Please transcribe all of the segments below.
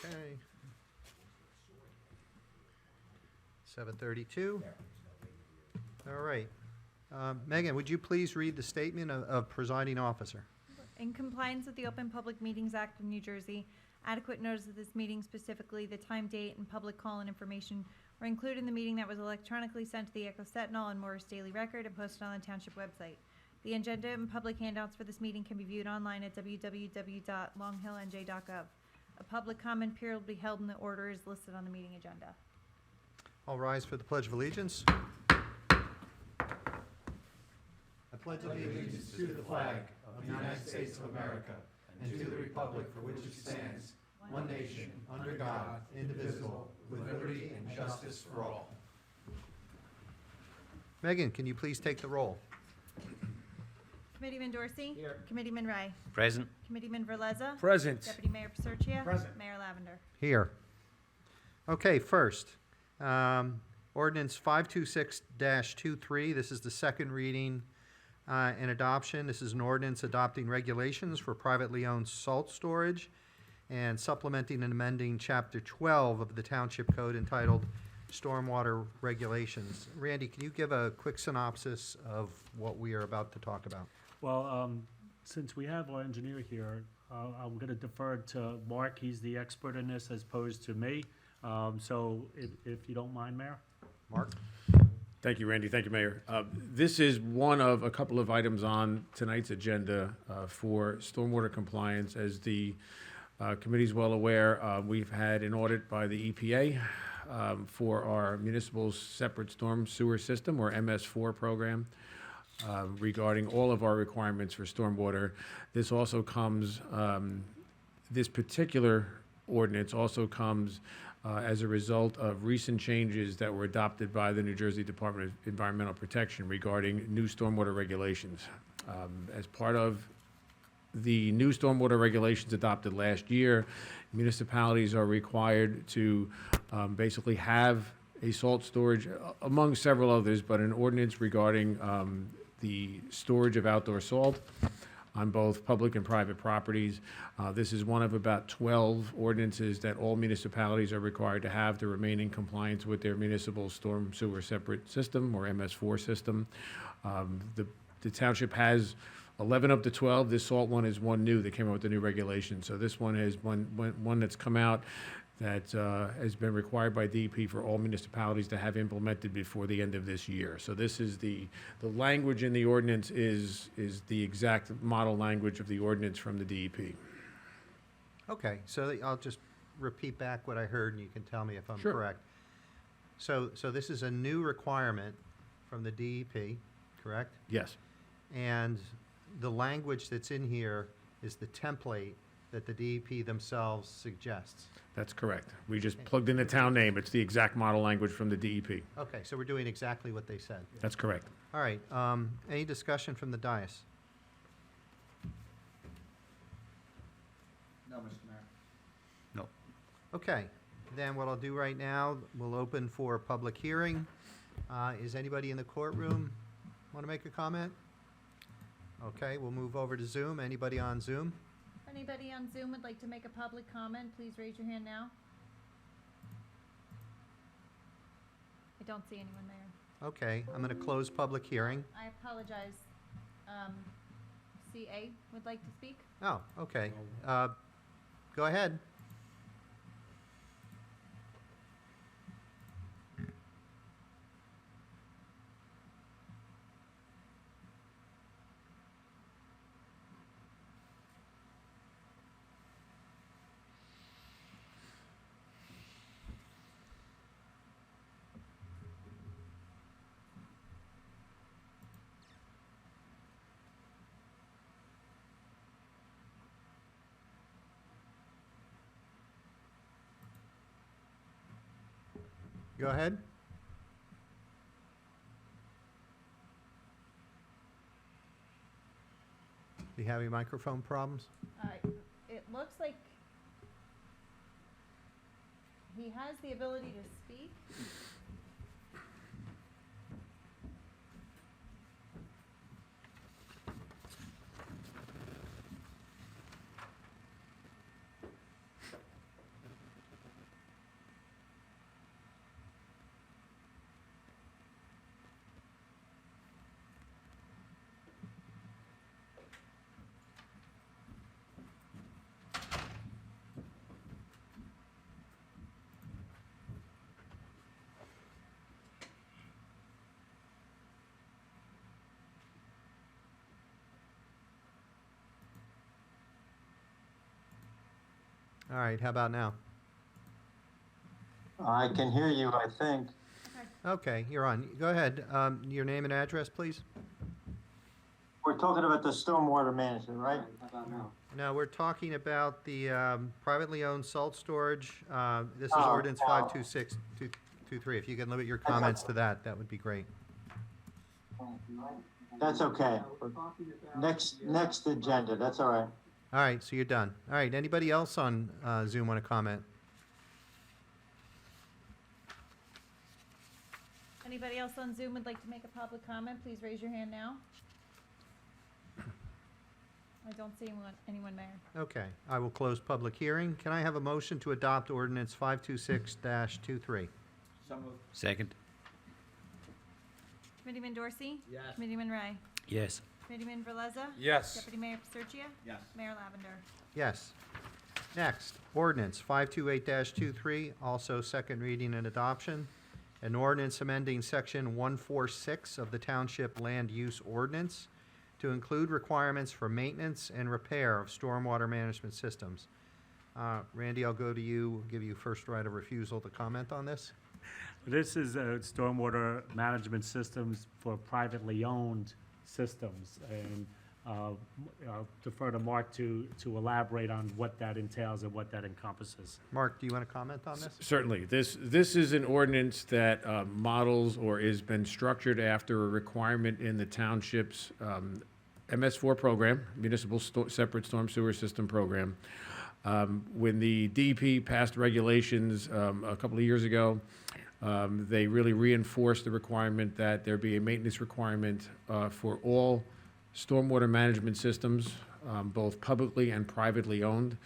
Okay. 7:32. All right. Megan, would you please read the statement of presiding officer? In compliance with the Open Public Meetings Act of New Jersey, adequate notice of this meeting, specifically the time, date, and public call and information, were included in the meeting that was electronically sent to the Echo Sentinel and Morris Daily Record and posted on the Township website. The agenda and public handouts for this meeting can be viewed online at www.longhillnj.gov. A public comment period will be held in the order as listed on the meeting agenda. All rise for the Pledge of Allegiance. I pledge allegiance to the flag of the United States of America and to the republic for which it stands, one nation, under God, indivisible, with liberty and justice for all. Megan, can you please take the roll? Committeeman Dorsey? Here. Committeeman Ray? Present. Committeeman Verleza? Present. Deputy Mayor Paserchia? Present. Mayor Lavender? Here. Okay, first, ordinance 526-23. This is the second reading and adoption. This is an ordinance adopting regulations for privately owned salt storage and supplementing and amending Chapter 12 of the Township Code entitled Stormwater Regulations. Randy, can you give a quick synopsis of what we are about to talk about? Well, since we have our engineer here, I'm going to defer to Mark. He's the expert in this as opposed to me. So if you don't mind, Mayor? Mark? Thank you, Randy. Thank you, Mayor. This is one of a couple of items on tonight's agenda for stormwater compliance. As the committee's well aware, we've had an audit by the EPA for our municipal separate storm sewer system, or MS4 program, regarding all of our requirements for stormwater. This also comes, this particular ordinance also comes as a result of recent changes that were adopted by the New Jersey Department of Environmental Protection regarding new stormwater regulations. As part of the new stormwater regulations adopted last year, municipalities are required to basically have a salt storage, among several others, but an ordinance regarding the storage of outdoor salt on both public and private properties. This is one of about 12 ordinances that all municipalities are required to have to remain in compliance with their municipal storm sewer separate system, or MS4 system. The township has 11 up to 12. This salt one is one new that came out with the new regulation. So this one is one that's come out that has been required by DEP for all municipalities to have implemented before the end of this year. So this is the language in the ordinance is the exact model language of the ordinance from the DEP. Okay, so I'll just repeat back what I heard, and you can tell me if I'm Sure. correct. So this is a new requirement from the DEP, correct? Yes. And the language that's in here is the template that the DEP themselves suggests. That's correct. We just plugged in the town name. It's the exact model language from the DEP. Okay, so we're doing exactly what they said. That's correct. All right, any discussion from the dais? No, Mr. Mayor. No. Okay, then what I'll do right now, we'll open for a public hearing. Is anybody in the courtroom want to make a comment? Okay, we'll move over to Zoom. Anybody on Zoom? If anybody on Zoom would like to make a public comment, please raise your hand now. I don't see anyone there. Okay, I'm going to close public hearing. I apologize. CA would like to speak? Oh, okay. Go ahead. Go ahead. Do you have any microphone problems? It looks like he has the ability to speak. All right, how about now? I can hear you, I think. Okay, you're on. Go ahead. Your name and address, please? We're talking about the stormwater management, right? No, we're talking about the privately owned salt storage. This is Oh, ordinance oh. 526-223. If you can limit your comments to that, that would be great. That's okay. Next agenda, that's all right. All right, so you're done. All right, anybody else on Zoom want to comment? Anybody else on Zoom would like to make a public comment? Please raise your hand now. I don't see anyone, Mayor. Okay, I will close public hearing. Can I have a motion to adopt ordinance 526-23? Second. Committeeman Dorsey? Yes. Committeeman Ray? Yes. Committeeman Verleza? Yes. Deputy Mayor Paserchia? Yes. Mayor Lavender? Yes. Next, ordinance 528-23, also second reading and adoption. An ordinance amending section 146 of the Township Land Use Ordinance to include requirements for maintenance and repair of stormwater management systems. Randy, I'll go to you, give you first right of refusal to comment on this. This is stormwater management systems for privately owned systems, and I'll defer to Mark to elaborate on what that entails and what that encompasses. Mark, do you want to comment on this? Certainly. This is an ordinance that models or has been structured after a requirement in the township's MS4 program, Municipal Separate Storm Sewer System Program. When the DEP passed regulations a couple of years ago, they really reinforced the requirement that there be a maintenance requirement for all stormwater management systems, both publicly and privately owned.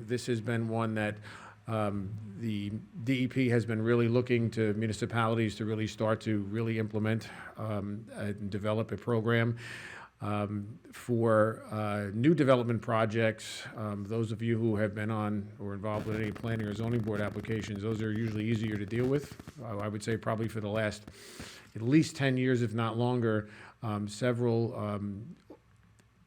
This has been one that the DEP has been really looking to municipalities to really start to really implement and develop a program. For new development projects, those of you who have been on or involved with any planning or zoning board applications, those are usually easier to deal with. I would say probably for the last at least 10 years, if not longer,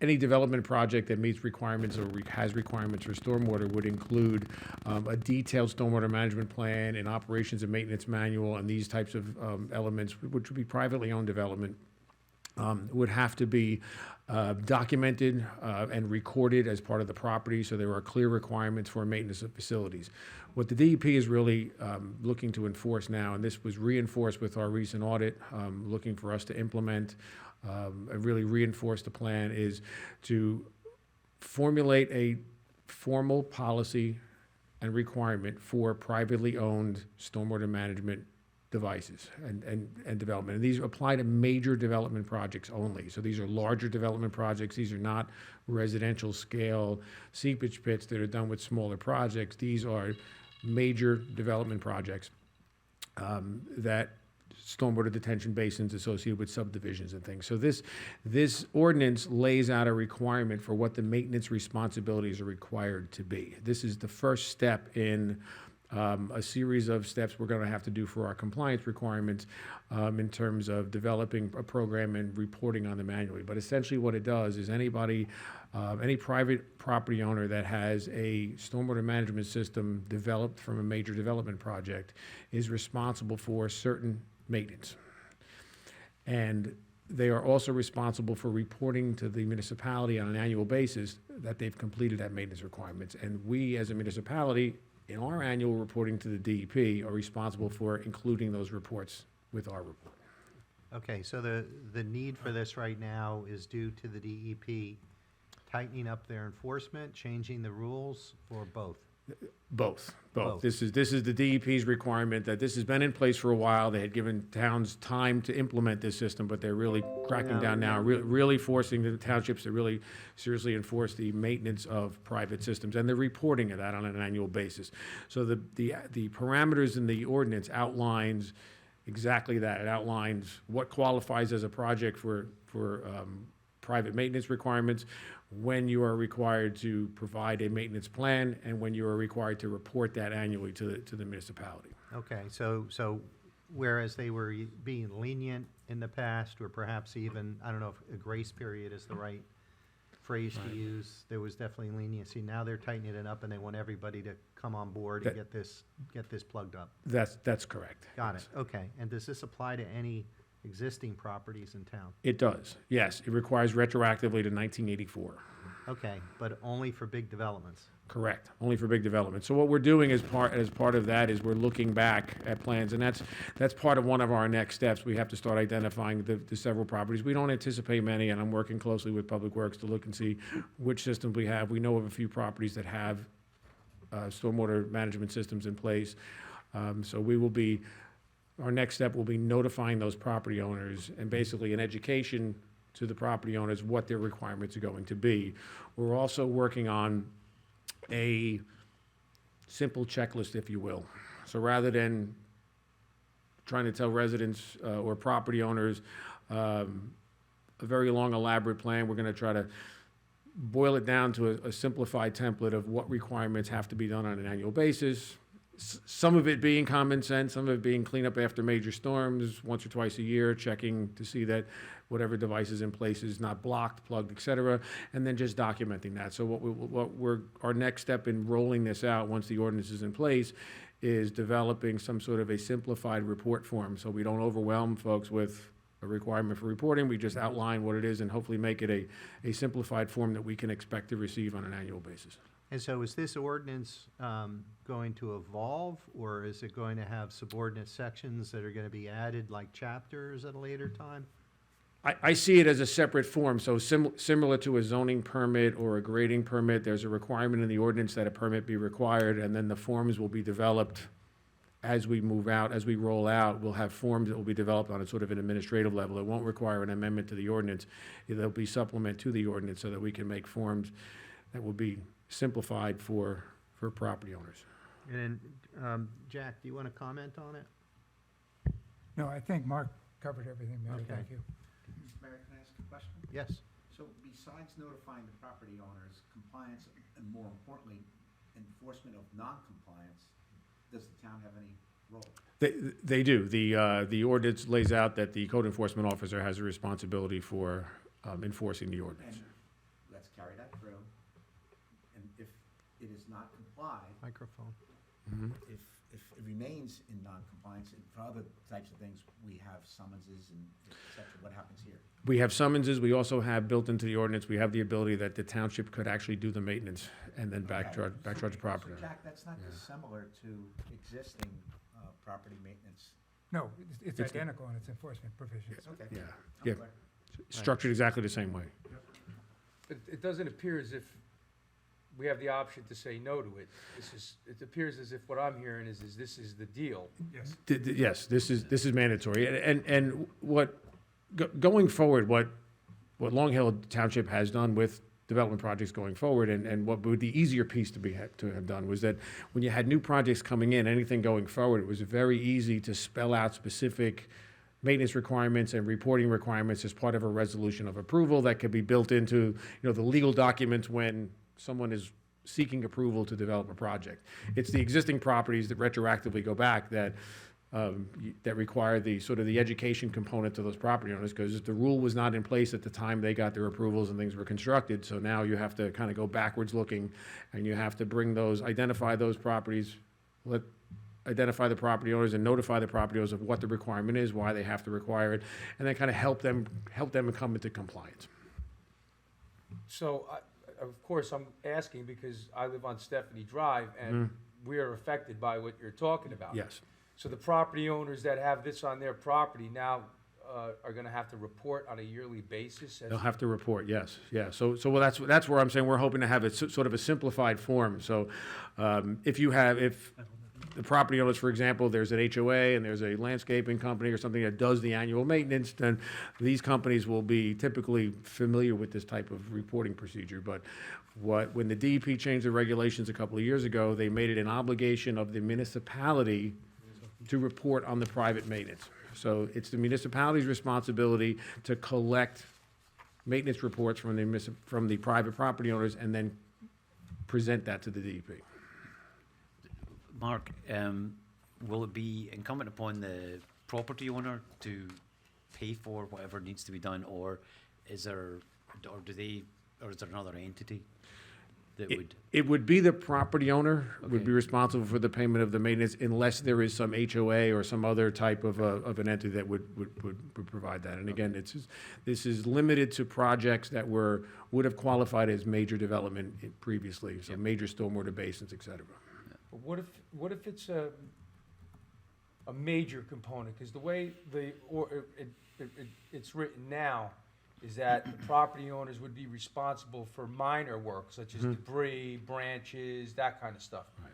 any development project that meets requirements or has requirements for stormwater would include a detailed stormwater management plan, an operations and maintenance manual, and these types of elements, which would be privately owned development. Would have to be documented and recorded as part of the property, so there are clear requirements for maintenance of facilities. What the DEP is really looking to enforce now, and this was reinforced with our recent audit, looking for us to implement and really reinforce the plan, is to formulate a formal policy and requirement for privately owned stormwater management devices and development. And these apply to major development projects only. So these are larger development projects. These are not residential scale seepage pits that are done with smaller projects. These are major development projects that stormwater detention basins associated with subdivisions and things. So this ordinance lays out a requirement for what the maintenance responsibilities are required to be. This is the first step in a series of steps we're going to have to do for our compliance requirements in terms of developing a program and reporting on them annually. But essentially what it does is anybody, any private property owner that has a stormwater management system developed from a major development project is responsible for certain maintenance. And they are also responsible for reporting to the municipality on an annual basis that they've completed that maintenance requirements. And we, as a municipality, in our annual reporting to the DEP, are responsible for including those reports with our report. Okay, so the need for this right now is due to the DEP tightening up their enforcement, changing the rules, or both? Both. Both. This is the DEP's requirement that this has been in place for a while. They had given towns time to implement this system, but they're really cracking down now, really forcing the townships to really seriously enforce the maintenance of private systems, and they're reporting of that on an annual basis. So the parameters in the ordinance outlines exactly that. It outlines what qualifies as a project for private maintenance requirements, when you are required to provide a maintenance plan, and when you are required to report that annually to the municipality. Okay, so whereas they were being lenient in the past, or perhaps even, I don't know if a grace period is the right phrase to Right. use. There was definitely leniency. Now they're tightening it up and they want everybody to come on board and That- get this plugged up. That's correct. Got it, okay. And does this apply to any existing properties in town? It does, yes. It requires retroactively to 1984. Okay, but only for big developments? Correct, only for big development. So what we're doing as part of that is we're looking back at plans, and that's part of one of our next steps. We have to start identifying the several properties. We don't anticipate many, and I'm working closely with Public Works to look and see which systems we have. We know of a few properties that have stormwater management systems in place. So our next step will be notifying those property owners and basically an education to the property owners what their requirements are going to be. We're also working on a simple checklist, if you will. So rather than trying to tell residents or property owners a very long, elaborate plan, we're going to try to boil it down to a simplified template of what requirements have to be done on an annual basis. Some of it being common sense, some of it being cleanup after major storms, once or twice a year, checking to see that whatever device is in place is not blocked, plugged, et cetera, and then just documenting that. So our next step in rolling this out, once the ordinance is in place, is developing some sort of a simplified report form, so we don't overwhelm folks with a requirement for reporting. We just outline what it is and hopefully make it a simplified form that we can expect to receive on an annual basis. And so is this ordinance going to evolve, or is it going to have subordinate sections that are going to be added, like chapters at a later time? I see it as a separate form, so similar to a zoning permit or a grading permit, there's a requirement in the ordinance that a permit be required, and then the forms will be developed as we move out, as we roll out. We'll have forms that will be developed on a sort of an administrative level. It won't require an amendment to the ordinance. There'll be supplement to the ordinance so that we can make forms that will be simplified for property owners. And then, Jack, do you want to comment on it? No, I think Mark covered everything, Mary, Okay. thank you. Mr. Mayor, can I ask a question? Yes. So besides notifying the property owners, compliance, and more importantly, enforcement of non-compliance, does the town have any role? They do. The ordinance lays out that the code enforcement officer has a responsibility for enforcing the ordinance. And let's carry that through. And if it is not complied, Microphone. if it remains in non-compliance, and for other types of things, we have summonses and et cetera, what happens here? We have summonses. We also have built into the ordinance, we have the ability that the township could actually do the maintenance and then backcharge the property. So Jack, that's not dissimilar to existing property maintenance. No, it's It's- identical in its enforcement provisions. Okay. Yeah, I'm yeah. clear. Structured exactly the same way. It doesn't appear as if we have the option to say no to it. It appears as if what I'm hearing is this is the deal. Yes. Yes, this is mandatory. And going forward, what Long Hill Township has done with development projects going forward, and what would the easier piece to have done was that when you had new projects coming in, anything going forward, it was very easy to spell out specific maintenance requirements and reporting requirements as part of a resolution of approval that could be built into, the legal documents when someone is seeking approval to develop a project. It's the existing properties that retroactively go back that require the sort of the education component to those property owners, because the rule was not in place at the time they got their approvals and things were constructed. So now you have to kind of go backwards looking, and you have to identify those properties, identify the property owners and notify the property owners of what the requirement is, why they have to require it, and then kind of help them come into compliance. So, of course, I'm asking because I live on Stephanie Drive and we are affected by what you're talking about. Yes. So the property owners that have this on their property now are going to have to report on a yearly basis? They'll have to report, yes, yeah. So well, that's where I'm saying we're hoping to have it sort of a simplified form. So if the property owners, for example, there's an HOA and there's a landscaping company or something that does the annual maintenance, then these companies will be typically familiar with this type of reporting procedure. But when the DEP changed the regulations a couple of years ago, they made it an obligation of the municipality to report on the private maintenance. So it's the municipality's responsibility to collect maintenance reports from the private property owners and then present that to the DEP. Mark, will it be incumbent upon the property owner to pay for whatever needs to be done, or do they or is there another entity that It- would? It would be the property owner would Okay. be responsible for the payment of the maintenance unless there is some HOA or some other type of an entity that would provide that. And again, this is limited to projects that would have qualified as major development previously, so major stormwater basins, et cetera. But what if it's a major component? Because the way it's written now is that the property owners would be responsible for minor work, such as debris, branches, that kind of stuff. Right.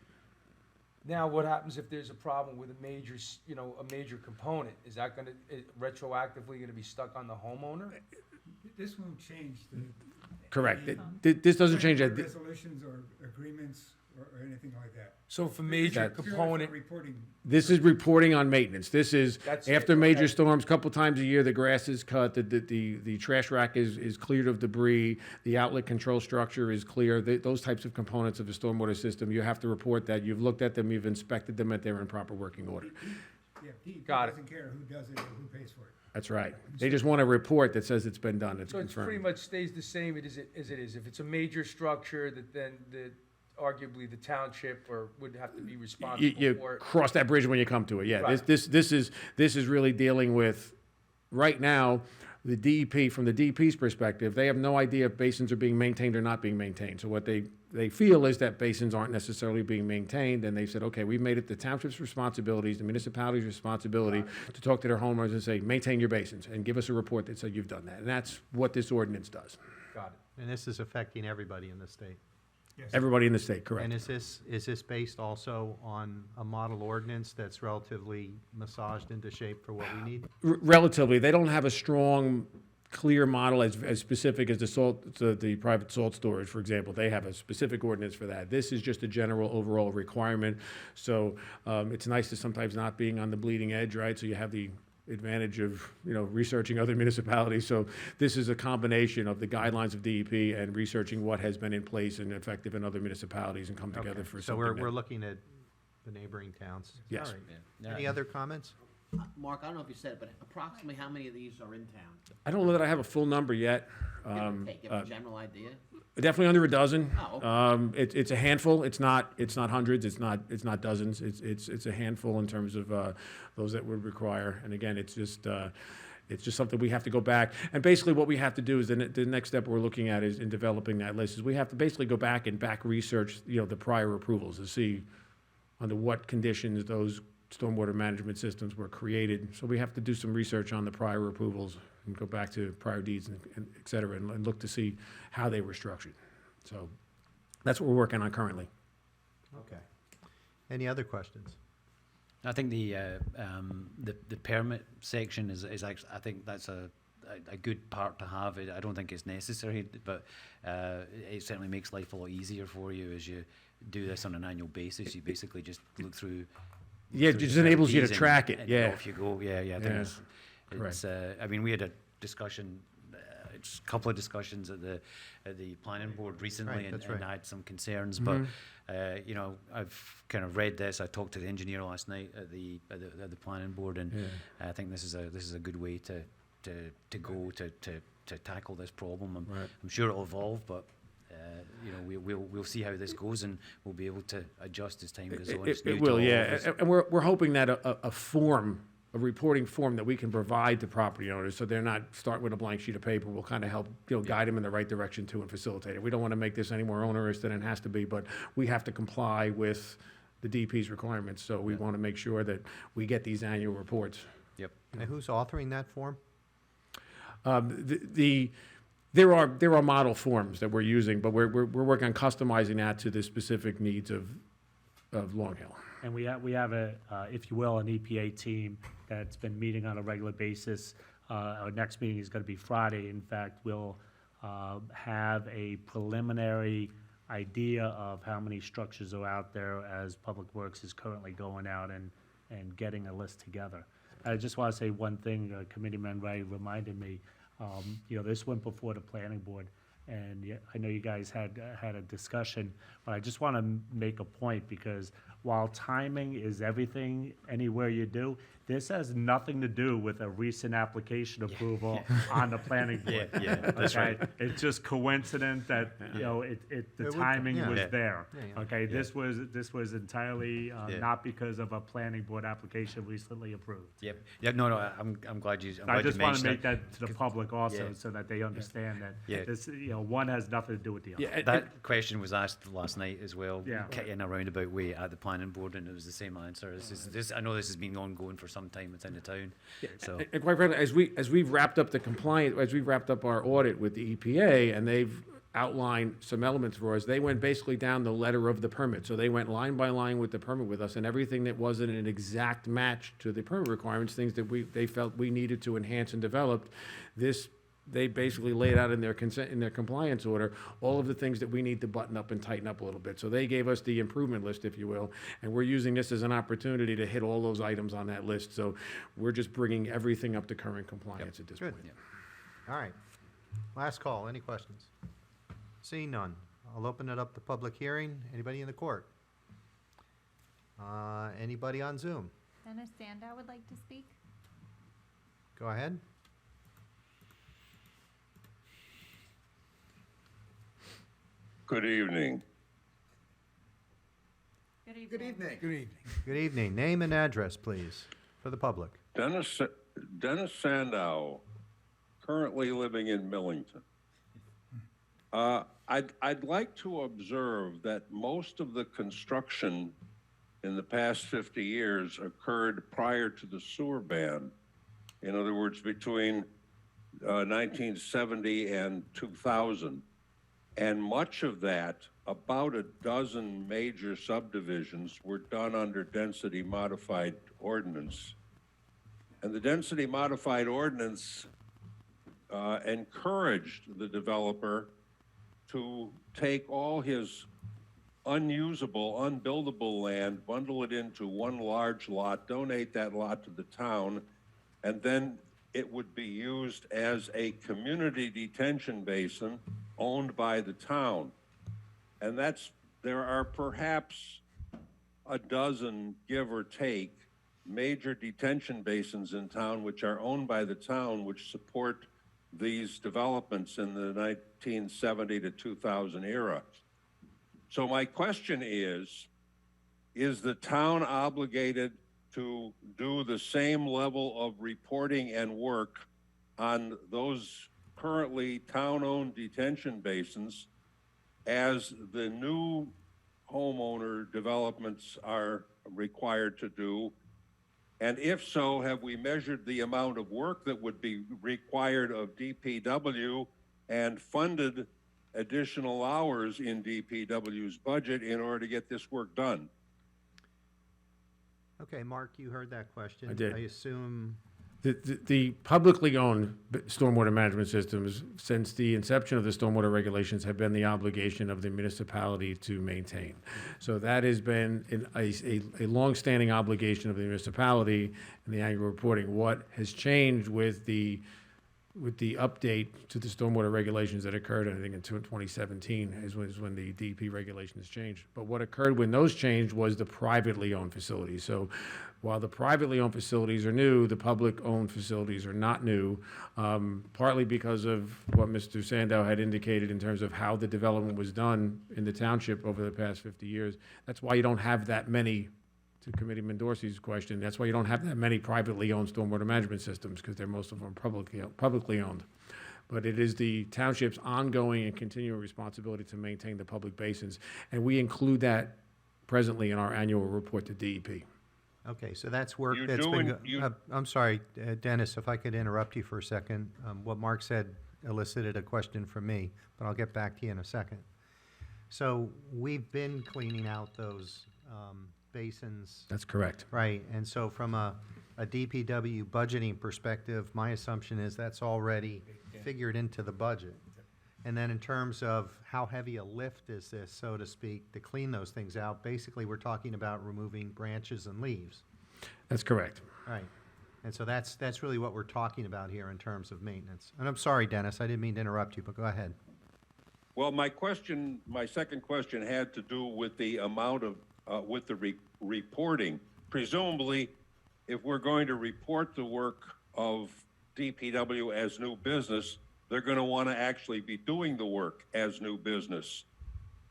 Now, what happens if there's a problem with a major, a major component? Is that gonna, retroactively gonna be stuck on the homeowner? This won't change the. Correct. any This doesn't change that. Resolutions or agreements or anything like that. So if a major That- Purely for component, reporting. This is reporting on maintenance. This is That's it, after major okay. storms, couple times a year, the grass is cut, the trash rack is cleared of debris, the outlet control structure is clear, those types of components of a stormwater system, you have to report that. You've looked at them, you've inspected them, that they're in proper working order. Yeah, DEP Got it. doesn't care who does it or who pays for it. That's right. They just want a report that says it's been done, it's so it's pretty confirmed. much stays the same as it is. If it's a major structure, that then arguably the township would have to be responsible You for it. cross that bridge when you come to it, yeah. Right. This is really dealing with, right now, the DEP, from the DEP's perspective, they have no idea if basins are being maintained or not being maintained. So what they feel is that basins aren't necessarily being maintained, and they said, okay, we've made it the township's responsibilities, the municipality's responsibility to talk to their homeowners and say, maintain your basins, and give us a report that says you've done that. And that's what this ordinance does. Got it. And this is affecting everybody in the state. Yes. Everybody in the state, And correct. is this based also on a model ordinance that's relatively massaged into shape for what we need? Relatively, they don't have a strong, clear model as specific as the private salt storage, for example. They have a specific ordinance for that. This is just a general overall requirement. So it's nice to sometimes not being on the bleeding edge, right? So you have the advantage of, researching other municipalities. So this is a combination of the guidelines of DEP and researching what has been in place and effective in other municipalities and come together Okay. for So something. we're looking at the neighboring towns. Yes. All right. Yeah. Any other comments? Mark, I don't know if you said it, but approximately how many of these are in town? I don't know that I have a full number yet. Give or take, give a general idea? Definitely under a dozen. Oh, okay. It's a handful. It's not hundreds. It's not dozens. It's a handful in terms of those that would require. And again, it's just something we have to go back. And basically, what we have to do is the next step we're looking at is in developing that list is we have to basically go back and back research the prior approvals to see under what conditions those stormwater management systems were created. So we have to do some research on the prior approvals and go back to prior deeds and et cetera, and look to see how they were structured. So that's what we're working on currently. Okay. Any other questions? I think the permit section is actually, I think that's a good part to have. I don't think it's necessary, but it certainly makes life a lot easier for you as you do this on an annual basis. You basically just look through. Yeah, it through just the enables you to fees track it, and yeah. off you go. Yeah, I think Yeah, it's I mean, we had a discussion, just a couple of discussions at the planning board recently, Right, and, that's and right. I had some concerns, but I've kind of read this. I talked to the engineer last night at the planning board, and I think this is a good way to go to tackle this problem. I'm sure it'll evolve, but we'll see how this goes, and we'll be able to adjust as time goes on. It's new It to will, all of yeah. us. And we're hoping that a reporting form that we can provide to property owners, so they're not starting with a blank sheet of paper, will kind of help, guide them in the right direction too and facilitate it. We don't want to make this any more onerous than it has to be, but we have to comply with the DP's requirements, so we want to make sure that we get these annual reports. Yep. And who's authoring that form? There are model forms that we're using, but we're working on customizing that to the specific needs of Long Hill. And we have a, if you will, an EPA team that's been meeting on a regular basis. Our next meeting is gonna be Friday. In fact, we'll have a preliminary idea of how many structures are out there as Public Works is currently going out and getting a list together. I just wanna say one thing, Committeeman Ray reminded me, this went before the planning board, and I know you guys had a discussion, but I just want to make a point, because while timing is everything anywhere you do, This has nothing to do with a recent application approval on the planning board. Yeah, that's Okay? right. It's just coincident that, you know, the It would- timing yeah. was Yeah. there. Yeah. Okay, this was entirely, Yeah. not because of a planning board application recently approved. Yep. Yeah. No. I'm glad you. I glad just you want to mentioned make that to the public also, Yeah. so that they understand that Yeah. this, you know, one has nothing to do with the other. Yeah, That question was asked last night as well, Yeah. in a roundabout way at the planning board, and it was the same answer. I know this has been ongoing for some time within the town. So And quite frankly, as we've wrapped up as we've wrapped up our audit with the EPA, and they've outlined some elements for us, they went basically down the letter of the permit. So they went line by line with the permit with us, and everything that wasn't an exact match to the permit requirements, things that they felt we needed to enhance and develop, they basically laid out in their consent, in their compliance order, all of the things that we need to button up and tighten up a little bit. So they gave us the improvement list, if you will, and we're using this as an opportunity to hit all those items on that list. So we're just bringing everything up to current compliance at this Good. point. All right. Last call. Any questions? Seeing none, I'll open it up to public hearing. Anybody in the court? Anybody on Zoom? Dennis Sandow would like to speak. Go ahead. Good evening. Good evening. Good evening. Good evening. Name and address, please, for the public. Dennis Sandow, currently living in Millington. I'd like to observe that most of the construction in the past 50 years occurred prior to the sewer ban. In other words, between 1970 and 2000. And much of that, about a dozen major subdivisions, were done under density modified ordinance. And the density modified ordinance encouraged the developer to take all his unusable, unbuildable land, bundle it into one large lot, donate that lot to the town, and then it would be used as a community detention basin owned by the town. And there are perhaps a dozen, give or take, major detention basins in town which are owned by the town, which support these developments in the 1970 to 2000 era. So my question is the town obligated to do the same level of reporting and work on those currently town-owned detention basins as the new homeowner developments are required to do? And if so, have we measured the amount of work that would be required of DPW and funded additional hours in DPW's budget in order to get this work done? Okay, Mark, you heard that question. I did. I assume, The publicly owned stormwater management systems, since the inception of the stormwater regulations, have been the obligation of the municipality to maintain. So that has been a longstanding obligation of the municipality in the annual reporting. What has changed with the update to the stormwater regulations that occurred, I think, in 2017 is when the DEP regulations changed. But what occurred when those changed was the privately owned facilities. So while the privately owned facilities are new, the public-owned facilities are not new, partly because of what Mr. Sandow had indicated in terms of how the development was done in the township over the past 50 years. That's why you don't have that many, to Committeeman Dorsey's question, that's why you don't have that many privately owned stormwater management systems, because most of them are publicly owned. But it is the township's ongoing and continuing responsibility to maintain the public basins, and we include that presently in our annual report to DEP. okay, so that's work You that's do been, and you- I'm sorry, Dennis, if I could interrupt you for a second. What Mark said elicited a question from me, but I'll get back to you in a second. So we've been cleaning out those basins. That's correct. Right, and so from a DPW budgeting perspective, my assumption is that's already figured into the budget. And then in terms of how heavy a lift is this, so to speak, to clean those things out, basically, we're talking about removing branches and leaves. That's correct. Right, and so that's really what we're talking about here in terms of maintenance. And I'm sorry, Dennis, I didn't mean to interrupt you, but go ahead. Well, my second question had to do with the amount of, with the reporting. Presumably, if we're going to report the work of DPW as new business, they're going to want to actually be doing the work as new business.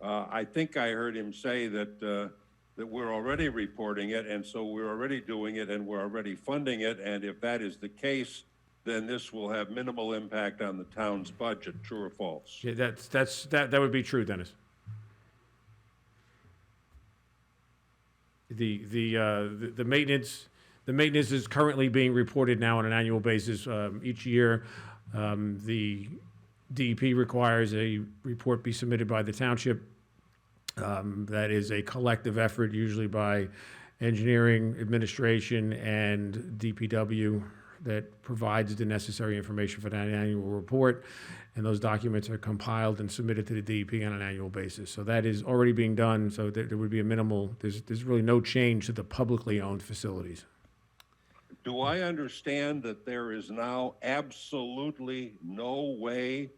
I think I heard him say that that we're already reporting it, and so we're already doing it, and we're already funding it. And if that is the case, then this will have minimal impact on the town's budget. True or false? Yeah, that would be true, Dennis. The maintenance is currently being reported now on an annual basis. Each year, the DEP requires a report be submitted by the township. That is a collective effort, usually by engineering, administration, and DPW, that provides the necessary information for that annual report. And those documents are compiled and submitted to the DEP on an annual basis. So that is already being done, so there would be a minimal, there's really no change to the publicly owned facilities. Do I understand that there is now absolutely no way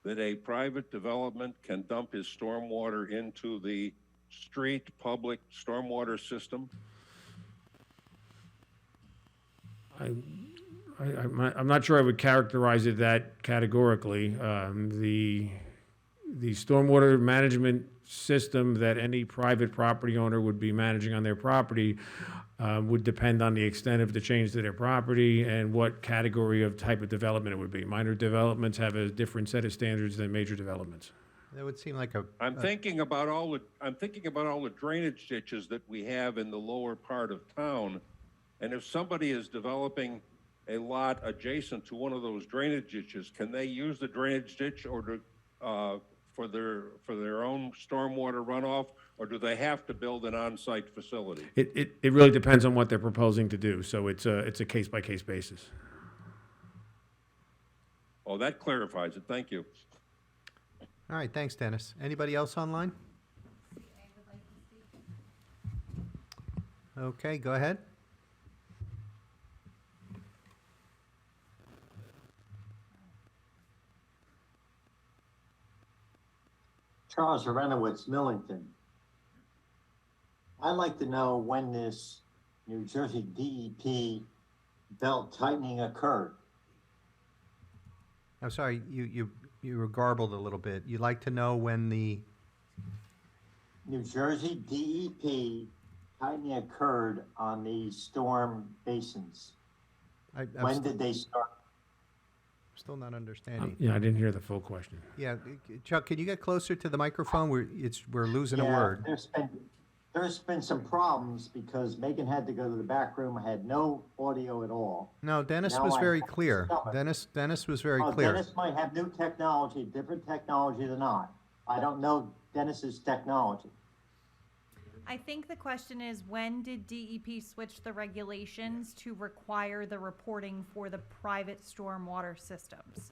that a private development can dump his stormwater into the street public stormwater system? I'm not sure I would characterize it that categorically. The stormwater management system that any private property owner would be managing on their property would depend on the extent of the change to their property and what category of type of development it would be. Minor developments have a different set of standards than major developments. That would seem like a. I'm thinking about all the drainage ditches that we have in the lower part of town. And if somebody is developing a lot adjacent to one of those drainage ditches, can they use the drainage ditch or for their own stormwater runoff, or do they have to build an on-site facility? It really depends on what they're proposing to do. So it's a case-by-case basis. Oh, that clarifies it. Thank you. All right, thanks, Dennis. Anybody else online? Okay, go ahead. Charles Arenowitz, Millington. I'd like to know when this New Jersey DEP belt tightening occurred. I'm sorry, you were garbled a little bit. You'd like to know when the. New Jersey DEP tightening occurred on these storm basins. When did they start? Still not understanding. Yeah, I didn't hear the full question. Yeah, Chuck, can you get closer to the microphone? We're losing a word. There's been some problems because Megan had to go to the back room, had no audio at all. No, Dennis Now was I very have to clear. stop it. Dennis was very clear. Dennis might have new technology, different technology than I. I don't know Dennis's technology. I think the question is, when did DEP switch the regulations to require the reporting for the private stormwater systems?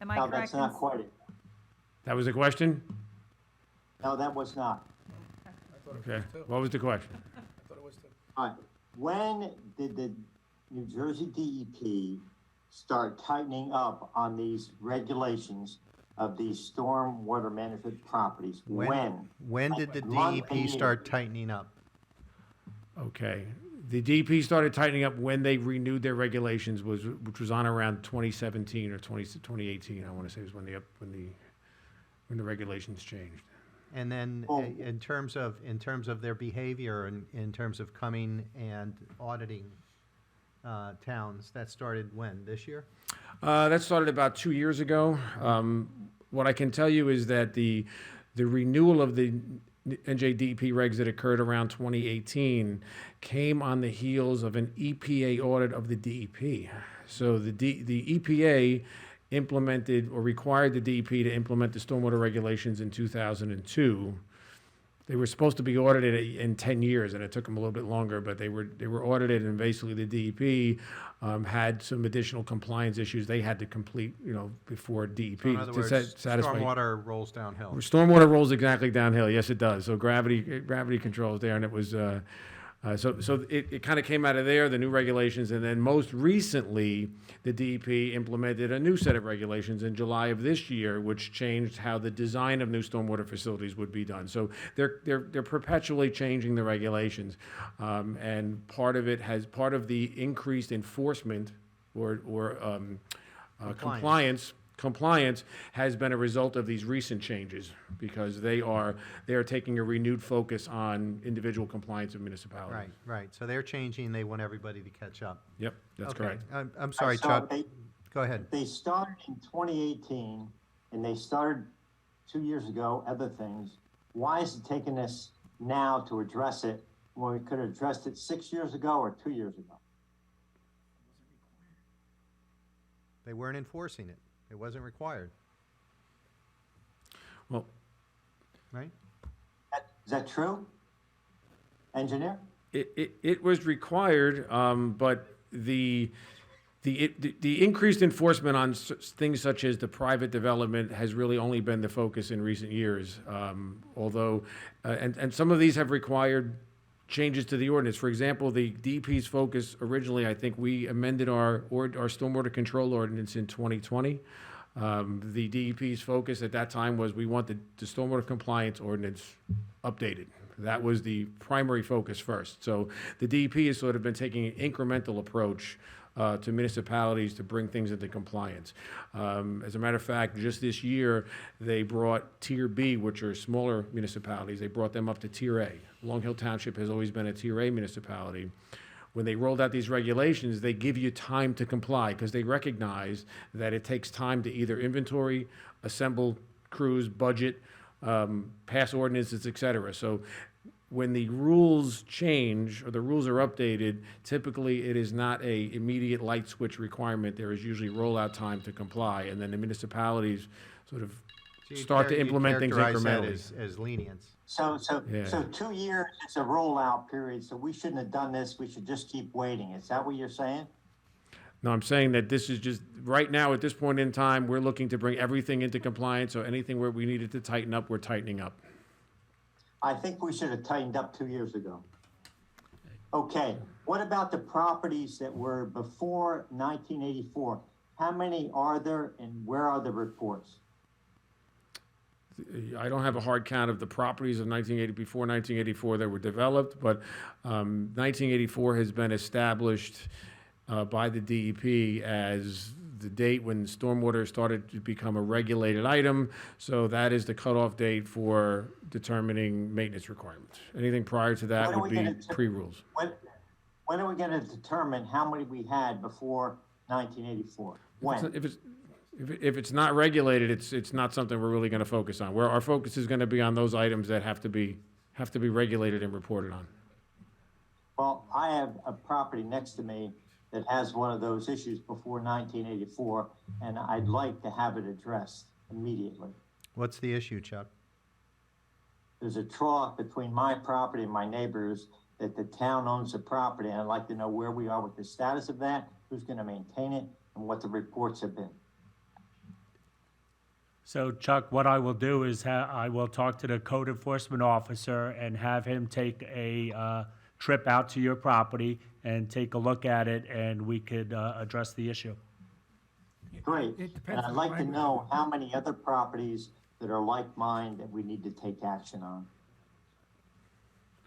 Am I No, correct? that's not quite it. That was the question? No, that was not. Okay. What was the question? All right. When did the New Jersey DEP start tightening up on these regulations of these stormwater management properties? When did the Month and DEP year. start tightening up? Okay. The DEP started tightening up when they renewed their regulations, which was on around 2017 or 2018. I want to say was when the regulations changed. And then in terms of their behavior and in terms of coming and auditing towns, that started when? This year? That started about 2 years ago. What I can tell you is that the renewal of the NJDEP regs that occurred around 2018 came on the heels of an EPA audit of the DEP. So the EPA implemented or required the DEP to implement the stormwater regulations in 2002. They were supposed to be audited in 10 years, and it took them a little bit longer, but they were audited, and basically the DEP had some additional compliance issues they had to complete, before DEP. So in other to words, satisfy. stormwater rolls downhill. Stormwater rolls exactly downhill. Yes, it does. So gravity controls there, and it was So it kind of came out of there, the new regulations, and then most recently, the DEP implemented a new set of regulations in July of this year, which changed how the design of new stormwater facilities would be done. So they're perpetually changing the regulations, and part of the increased enforcement or compliance has been a result of these recent changes, because they are taking a renewed focus on individual compliance of municipalities. Right, right. So they're changing, they want everybody to catch up. Yep, that's Okay. correct. I'm sorry, Chuck. Go ahead. They started in 2018, and they started 2 years ago, other things. Why is it taking us now to address it when we could have addressed it 6 years ago or 2 years ago? They weren't enforcing it. It wasn't required, Well, right? Is that true? Engineer? it was required, but the increased enforcement on things such as the private development has really only been the focus in recent years. Although, and some of these have required changes to the ordinance. For example, the DEP's focus originally, I think we amended our stormwater control ordinance in 2020. The DEP's focus at that time was we want the stormwater compliance ordinance updated. That was the primary focus first. So the DEP has sort of been taking an incremental approach to municipalities to bring things into compliance. As a matter of fact, just this year, they brought Tier B, which are smaller municipalities, they brought them up to Tier A. Long Hill Township has always been a Tier A municipality. When they rolled out these regulations, they give you time to comply, because they recognize that it takes time to either inventory, assemble crews, budget, pass ordinances, et cetera. So when the rules change or the rules are updated, typically it is not a immediate light switch requirement. There is usually rollout time to comply, and then the municipalities sort of start to implement things incrementally. As lenience. So Yeah. 2 years is a rollout period, so we shouldn't have done this, we should just keep waiting. Is that what you're saying? No, I'm saying that this is just, right now, at this point in time, we're looking to bring everything into compliance, so anything where we needed to tighten up, we're tightening up. I think we should have tightened up 2 years ago. Okay, what about the properties that were before 1984? How many are there and where are the reports? I don't have a hard count of the properties of before 1984 that were developed, but 1984 has been established by the DEP as the date when stormwater started to become a regulated item. So that is the cutoff date for determining maintenance requirements. Anything prior to that would be pre-rules. When are we going to determine how many we had before 1984? When? If it's not regulated, it's not something we're really going to focus on. Where our focus is going to be on those items that have to be regulated and reported on. Well, I have a property next to me that has one of those issues before 1984, and I'd like to have it addressed immediately. What's the issue, Chuck? There's a trough between my property and my neighbors that the town owns the property, and I'd like to know where we are with the status of that, who's going to maintain it, and what the reports have been. So Chuck, what I will do is I will talk to the code enforcement officer and have him take a trip out to your property and take a look at it, and we could address the issue. Great. It depends And on I'd the like to language. know how many other properties that are like mine that we need to take action on.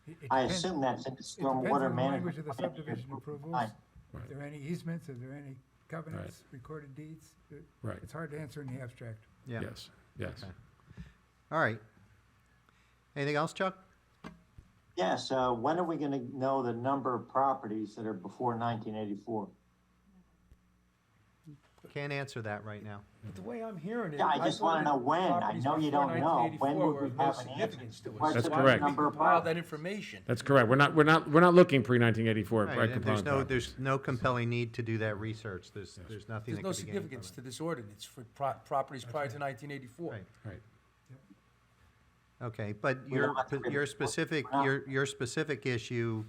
It I depends- assume that's in the It depends stormwater on the language of the management. subdivision approvals. Right. Are there any easements? Are there any covenants, recorded deeds? Right. It's hard to answer in the abstract. Yeah. Yes, yes. Okay. All right. Anything else, Chuck? Yes, when are we gonna know the number of properties that are before 1984? Can't answer that right now. But the way I'm hearing it. Yeah, I just thought wanna that know when. I properties know you before don't know. When 1984 would we were of no have an answer? significance to us. Question That's of correct. number of Compile that properties. information. That's correct. We're not looking pre-1984. Right, and there's no compelling need to do that research. There's nothing There's that no can be gained from significance it. to this ordinance for properties prior to 1984. Right. Right. Okay, but We don't have to your really- specific, we're not- your specific issue,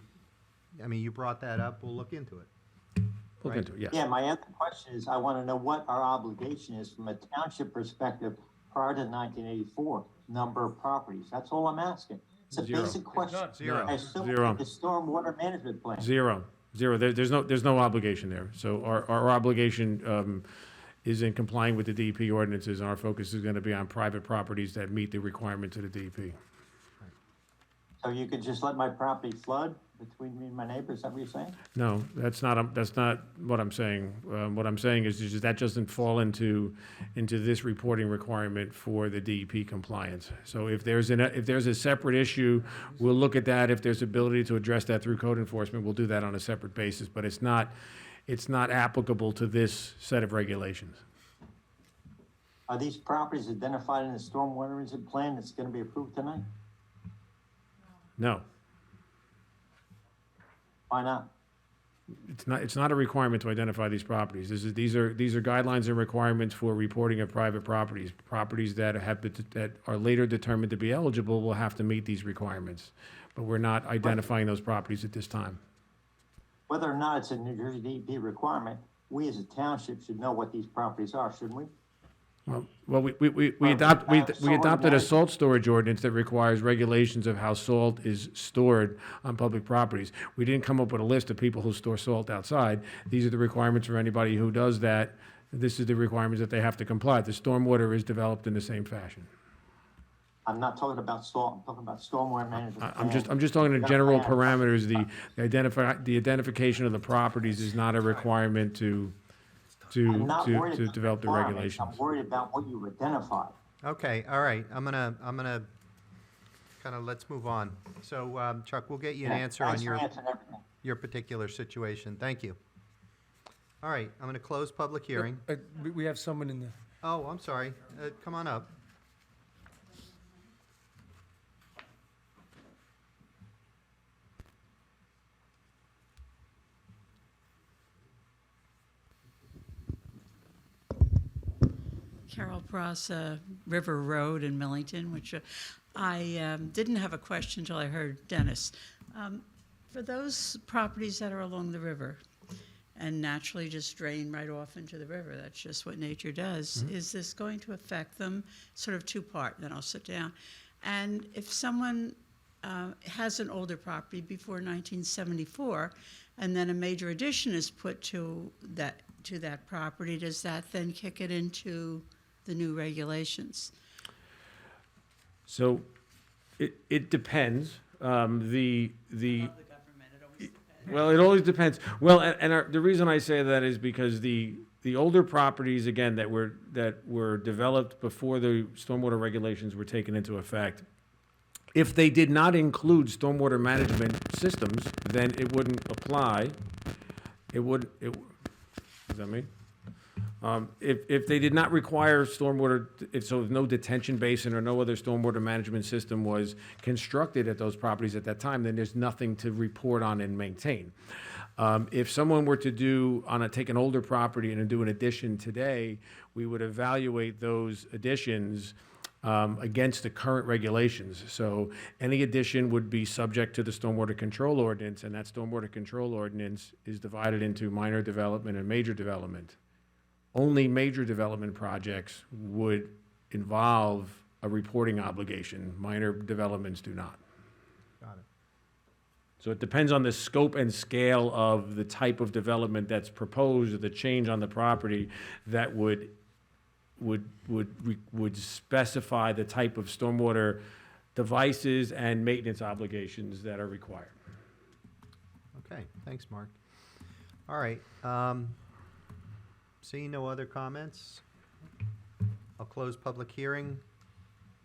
I mean, you brought that up, we'll look into it. Look Right. into it, yes. Yeah, my other question is, I wanna know what our obligation is from a township perspective prior to 1984, number of properties. That's all I'm asking. It's a Zero. basic question. Zero. I assume Zero. the stormwater management plan. Zero. There's no obligation there. So our obligation is in complying with the DEP ordinances, and our focus is gonna be on private properties that meet the requirements of the DEP. So you could just let my property flood between me and my neighbor, is that what you're saying? No, that's not what I'm saying. What I'm saying is just that doesn't fall into this reporting requirement for the DEP compliance. So if there's a separate issue, we'll look at that. If there's ability to address that through code enforcement, we'll do that on a separate basis, but it's not applicable to this set of regulations. Are these properties identified in the stormwater management plan that's gonna be approved tonight? No, Why not? it's not a requirement to identify these properties. These are guidelines and requirements for reporting of private properties. Properties that are later determined to be eligible will have to meet these requirements. But we're not identifying those properties at this time. Whether or not it's a New Jersey DEP requirement, we as a township should know what these properties are, shouldn't we? Well, we adopted a salt storage ordinance that requires regulations of how salt is stored on public properties. We didn't come up with a list of people who store salt outside. These are the requirements for anybody who does that. This is the requirements that they have to comply. The stormwater is developed in the same fashion. I'm not talking about salt, I'm talking about stormwater management. I'm just talking in general parameters. The identification of the properties is not a requirement to develop the regulations. I'm worried about what you identified. Okay, all right, I'm gonna kind of, let's move on. So, Chuck, we'll get you an answer on Thanks for answering everything. your particular situation. Thank you. All right, I'm gonna close public hearing. We have someone in the. Oh, I'm sorry. Come on up. Carol Pross, River Road in Millington, which I didn't have a question until I heard Dennis. For those properties that are along the river and naturally just drain right off into the river, that's just what nature does, is this going to affect them? Sort of two-part, then I'll sit down. And if someone has an older property before 1974, and then a major addition is put to that property, does that then kick it into the new regulations? So it depends. The well, it always depends. Well, the reason I say that is because the older properties, again, that were developed before the stormwater regulations were taken into effect, if they did not include stormwater management systems, then it wouldn't apply. What does that mean? If they did not require stormwater, so no detention basin or no other stormwater management system was constructed at those properties at that time, then there's nothing to report on and maintain. If someone were to take an older property and do an addition today, we would evaluate those additions against the current regulations. So any addition would be subject to the stormwater control ordinance, and that stormwater control ordinance is divided into minor development and major development. Only major development projects would involve a reporting obligation. Minor developments do not. Got it. So it depends on the scope and scale of the type of development that's proposed, or the change on the property that would specify the type of stormwater devices and maintenance obligations that are required. Okay, thanks, Mark. All right, seeing no other comments, I'll close public hearing.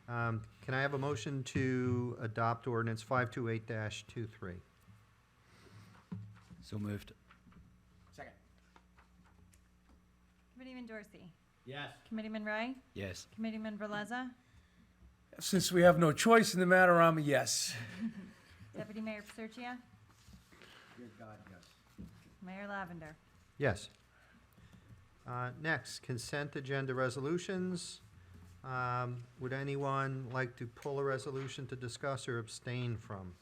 Can I have a motion to adopt ordinance 528-23? So moved. Second. Committeeman Dorsey. Yes. Committeeman Ray. Yes. Committeeman Verleza. Since we have no choice in the matter, I'm a yes. Deputy Mayor Paserchia. Dear God, yes. Mayor Lavender. Yes. Next, consent agenda resolutions. Would anyone like to pull a resolution to discuss or abstain from?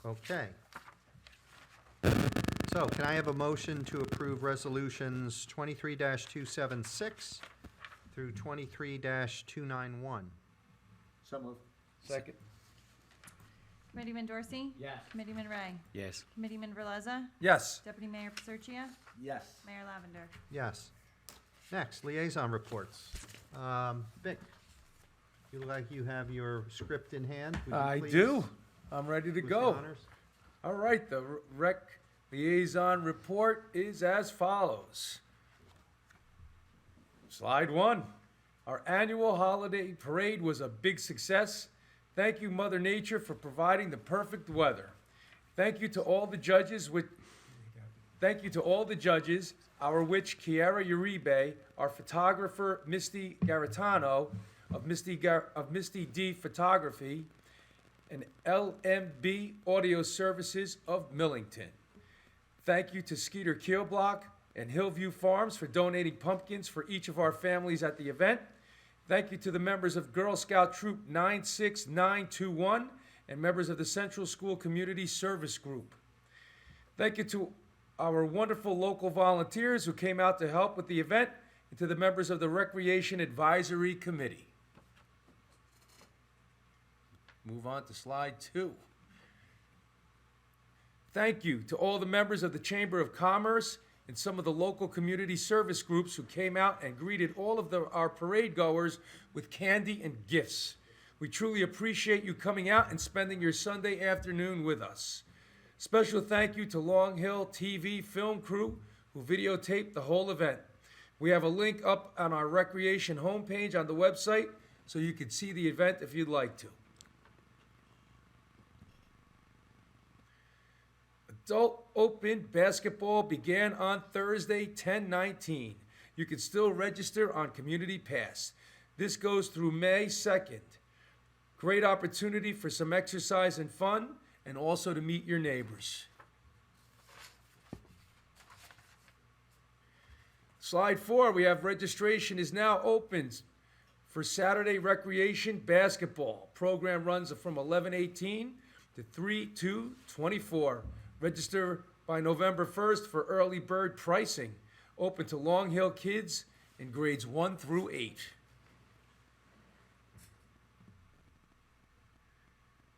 Okay. So can I have a motion to approve resolutions 23-276 through 23-291? So moved. Second. Committeeman Dorsey? Yes. Committeeman Ray? Yes. Committeeman Verleza? Yes. Deputy Mayor Paserchia? Yes. Mayor Lavender? Yes. Next, liaison reports. Vic, you look like you have your script in hand. Would you I please do. I'm ready to do us the go. honors? All right, the rec liaison report is as follows. Slide 1. Our annual holiday parade was a big success. Thank you, Mother Nature, for providing the perfect weather. Thank you to all the judges, our witch Kiara Uribe, our photographer Misty Garitano of Misty D Photography, and LMB Audio Services of Millington. Thank you to Skeeter Keelblock and Hillview Farms for donating pumpkins for each of our families at the event. Thank you to the members of Girl Scout Troop 96921 and members of the Central School Community Service Group. Thank you to our wonderful local volunteers who came out to help with the event, and to the members of the Recreation Advisory Committee. Move on to slide 2. Thank you to all the members of the Chamber of Commerce and some of the local community service groups who came out and greeted all of our parade goers with candy and gifts. We truly appreciate you coming out and spending your Sunday afternoon with us. Special thank you to Long Hill TV film crew who videotaped the whole event. We have a link up on our recreation homepage on the website so you can see the event if you'd like to. Adult Open basketball began on Thursday, 10/19. You can still register on Community Pass. This goes through May 2nd. Great opportunity for some exercise and fun, and also to meet your neighbors. Slide 4, we have registration is now open for Saturday recreation basketball. Program runs from 11/18 to 3/2/24. Register by November 1st for early bird pricing. Open to Long Hill kids in grades 1 through 8.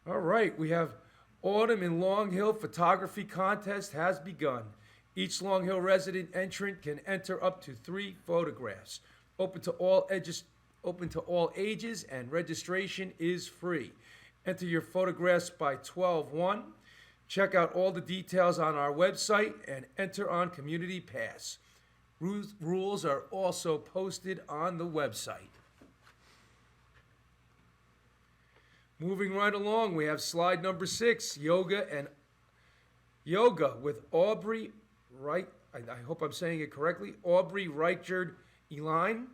All right, we have Autumn in Long Hill photography contest has begun. Each Long Hill resident entrant can enter up to 3 photographs. Open to all ages, and registration is free. Enter your photographs by 12/1. Check out all the details on our website and enter on Community Pass. Rules are also posted on the website. Moving right along, we have slide number 6, yoga with Aubrey Wright. I hope I'm saying it correctly. Aubrey Reichard Eline.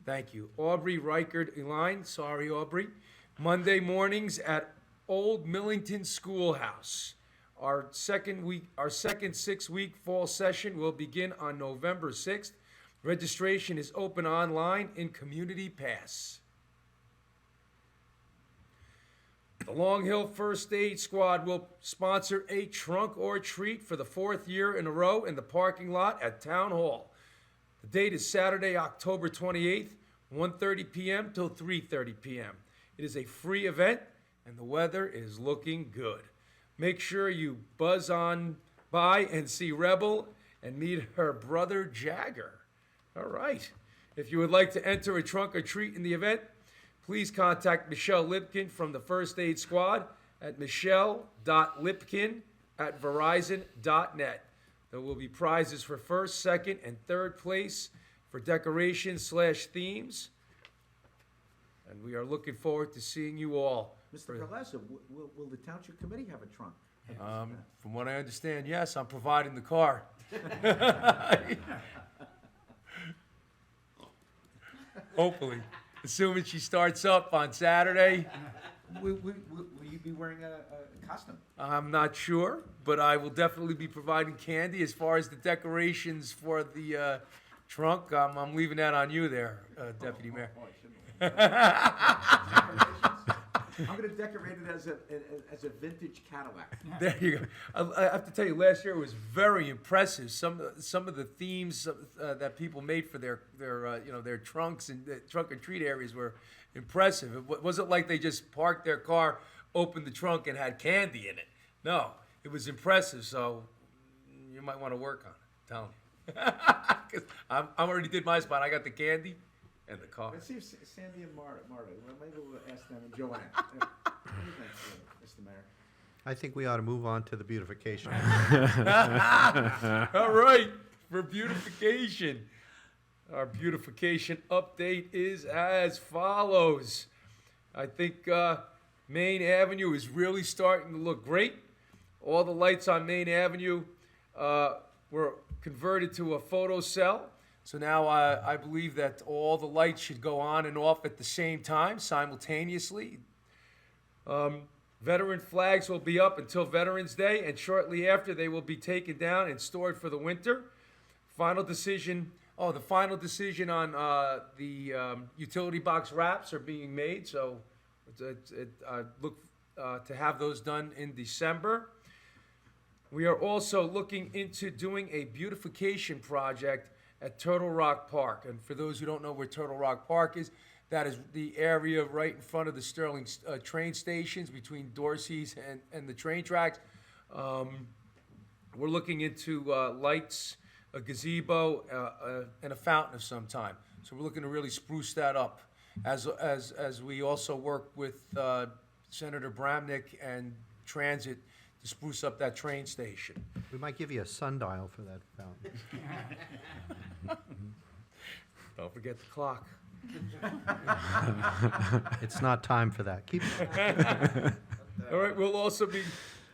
Thank you. Aubrey Reichard Eline. Sorry, Aubrey. Monday mornings at Old Millington Schoolhouse. Our second 6-week fall session will begin on November 6th. Registration is open online in Community Pass. The Long Hill First Aid Squad will sponsor a trunk or treat for the 4th year in a row in the parking lot at Town Hall. The date is Saturday, October 28th, 1:30 p.m. till 3:30 p.m. It is a free event, and the weather is looking good. Make sure you buzz on by and see Rebel and meet her brother Jagger. All right. If you would like to enter a trunk or treat in the event, please contact Michelle Lipkin from the First Aid Squad at michelle.lipkin@verizon.net. There will be prizes for 1st, 2nd, and 3rd place for decorations/themes. And we are looking forward to seeing you all. Mr. Galessa, will the Township Committee have a trunk? From what I understand, yes, I'm providing the car. Hopefully, assuming she starts up on Saturday. Will you be wearing a costume? I'm not sure, but I will definitely be providing candy. As far as the decorations for the trunk, I'm leaving that on you there, Deputy Mayor. I'm gonna decorate it as a vintage Cadillac. There you go. I have to tell you, last year was very impressive. Some of the themes that people made for their trunks and trunk and treat areas were impressive. It wasn't like they just parked their car, opened the trunk, and had candy in it. No, it was impressive. So you might want to work on it. Tell me, because I already did my spot. I got the candy and the car. Let's see if Sandy and Marta, well, maybe we'll ask them and Joanne. What do you think, Mr. Mayor? I think we ought to move on to the beautification. All right, for beautification. Our beautification update is as follows. I think Main Avenue is really starting to look great. All the lights on Main Avenue were converted to a photo cell. So now I believe that all the lights should go on and off at the same time, simultaneously. Veteran flags will be up until Veterans Day, and shortly after they will be taken down and stored for the winter. The final decision on the utility box wraps are being made, so I look to have those done in December. We are also looking into doing a beautification project at Turtle Rock Park. And for those who don't know where Turtle Rock Park is, that is the area right in front of the Sterling train stations between Dorsey's and the train tracks. We're looking into lights, a gazebo, and a fountain of some time. So we're looking to really spruce that up as we also work with Senator Bramnick and Transit to spruce up that train station. We might give you a sundial for that fountain. Don't forget the clock. It's not time for that. Keep All right, we'll also be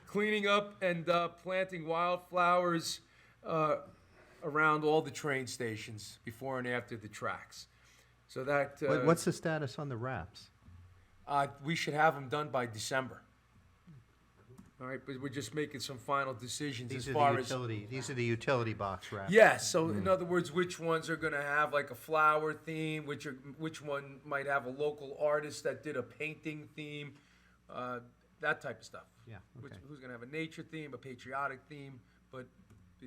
cleaning up and planting wildflowers around all the train stations before and after the tracks. So that What's the status on the wraps? we should have them done by December. All right, but we're just making some final decisions These as are far the as utility. These are the utility box wraps. yes. So in other words, which ones are going to have like a flower theme? Which one might have a local artist that did a painting theme? That type of stuff. Yeah. Okay. Who's going to have a nature theme, a patriotic theme? But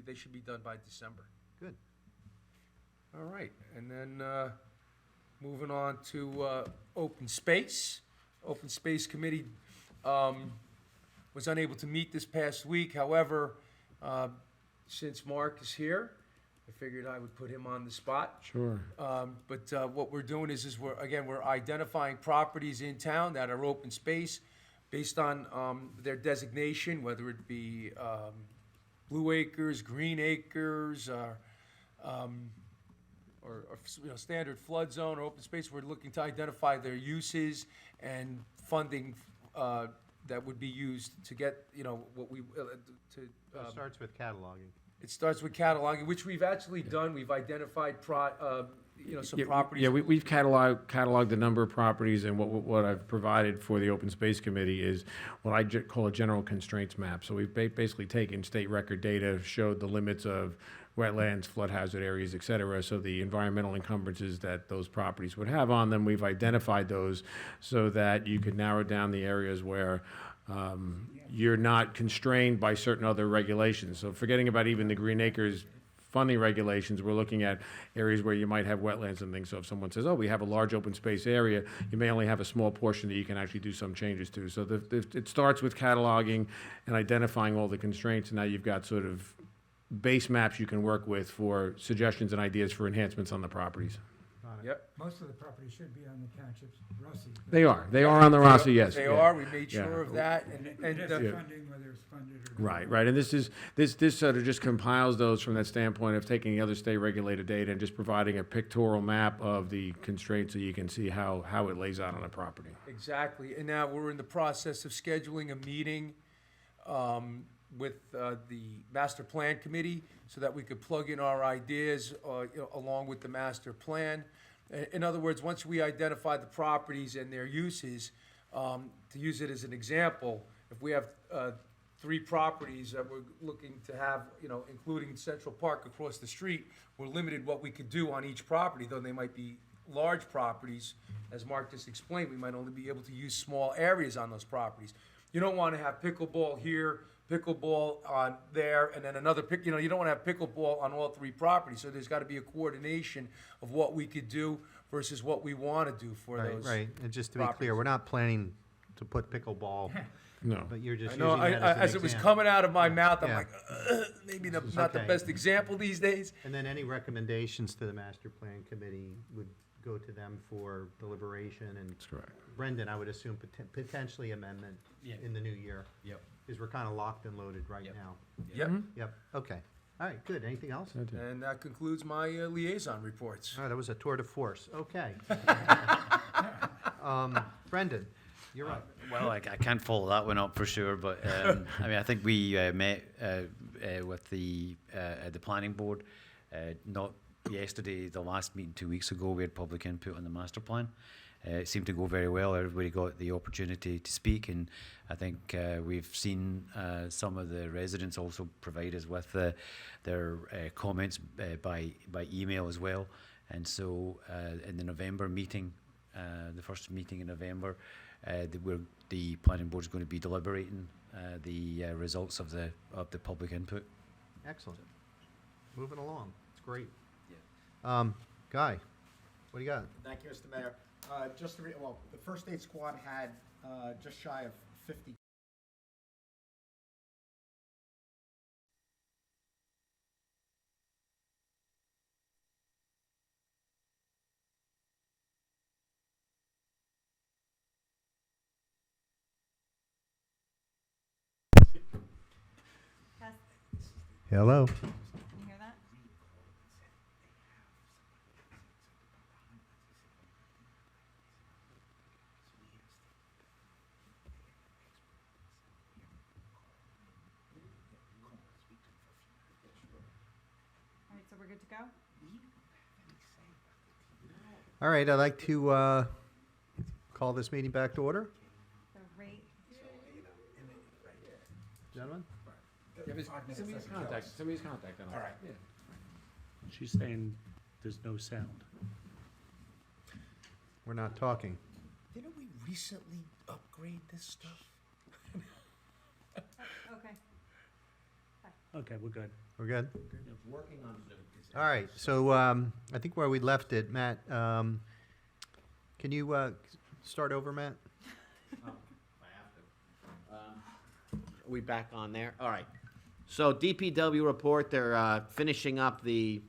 they should be done by December. Good. All right, and then moving on to open space. Open Space Committee was unable to meet this past week. However, since Mark is here, I figured I would put him on the spot. Sure. But what we're doing is we're identifying properties in town that are open space based on their designation, whether it be blue acres, green acres, or standard flood zone or open space. We're looking to identify their uses and funding that would be used to get what we It starts with cataloging. It starts with cataloging, which we've actually done. We've identified some properties. Yeah, we've cataloged a number of properties, and what I've provided for the Open Space Committee is what I call a general constraints map. So we've basically taken state record data, showed the limits of wetlands, flood hazard areas, et cetera. So the environmental encumbrances that those properties would have on them, we've identified those so that you could narrow down the areas where you're not constrained by certain other regulations. So forgetting about even the Green Acres funding regulations, we're looking at areas where you might have wetlands and things. So if someone says, oh, we have a large open space area, you may only have a small portion that you can actually do some changes to. So it starts with cataloging and identifying all the constraints, and now you've got sort of base maps you can work with for suggestions and ideas for enhancements on the properties. Yep. Most of the properties should be on the township's Rossi. They are on the Rossi, yes. They yeah. are. We made Yeah. sure of that. And And just funding, whether it's funded or not. Right, and this sort of just compiles those from that standpoint of taking the other state regulated data and just providing a pictorial map of the constraints so you can see how it lays out on a property. exactly. And now we're in the process of scheduling a meeting with the master plan committee so that we could plug in our ideas along with the master plan. In other words, once we identify the properties and their uses, to use it as an example, if we have 3 properties that we're looking to have, including Central Park across the street, we're limited what we could do on each property, though they might be large properties, as Mark just explained, we might only be able to use small areas on those properties. You don't want to have pickleball here, pickleball on there, and then another you know, you don't want to have pickleball on all three properties. So there's got to be a coordination of what we could do versus what we want to do for Right, those. right. And just to be clear, properties. we're not planning to put pickleball, No. but you're just I using know, that as an as it was example. coming out of my mouth, I'm Yeah. like, maybe not the Okay. best example these days. And then any recommendations to the master plan committee would go to them for deliberation, and That's correct. Brendan, I would assume potentially amendment Yeah. in the new year. Yep. Because we're kind of locked and loaded right Yep. now. Yep. Yep, okay. All right, good. Anything else? And that concludes my liaison reports. All right, that was a tour de force. Okay. Brendan, you're up. Well, I can't follow that one up for sure, but I mean, I think we met with the planning board not yesterday, the last meeting 2 weeks ago. We had public input on the master plan. It seemed to go very well. Everybody got the opportunity to speak, and I think we've seen some of the residents also provide us with their comments by email as well. And so in the November meeting, the first meeting in November, the planning board is going to be deliberating the results of the public input. Excellent. Moving along. It's great. Yeah. Guy, what do you got? Thank you, Mr. Mayor. Just to well, the first aid squad had just shy of 50. Test. Hello. Can you hear that? All right, so we're good to go? All right, I'd like to call this meeting back to order. The rate, Gentlemen? Somebody's contact. All right. She's saying there's no sound. We're not talking. Didn't we recently upgrade this stuff? okay. Okay, we're good. We're good? Working on Zoom. All right, so I think where we left it, Matt, can you start over, Matt? Are we back on there? All right. So DPW report, they're finishing up the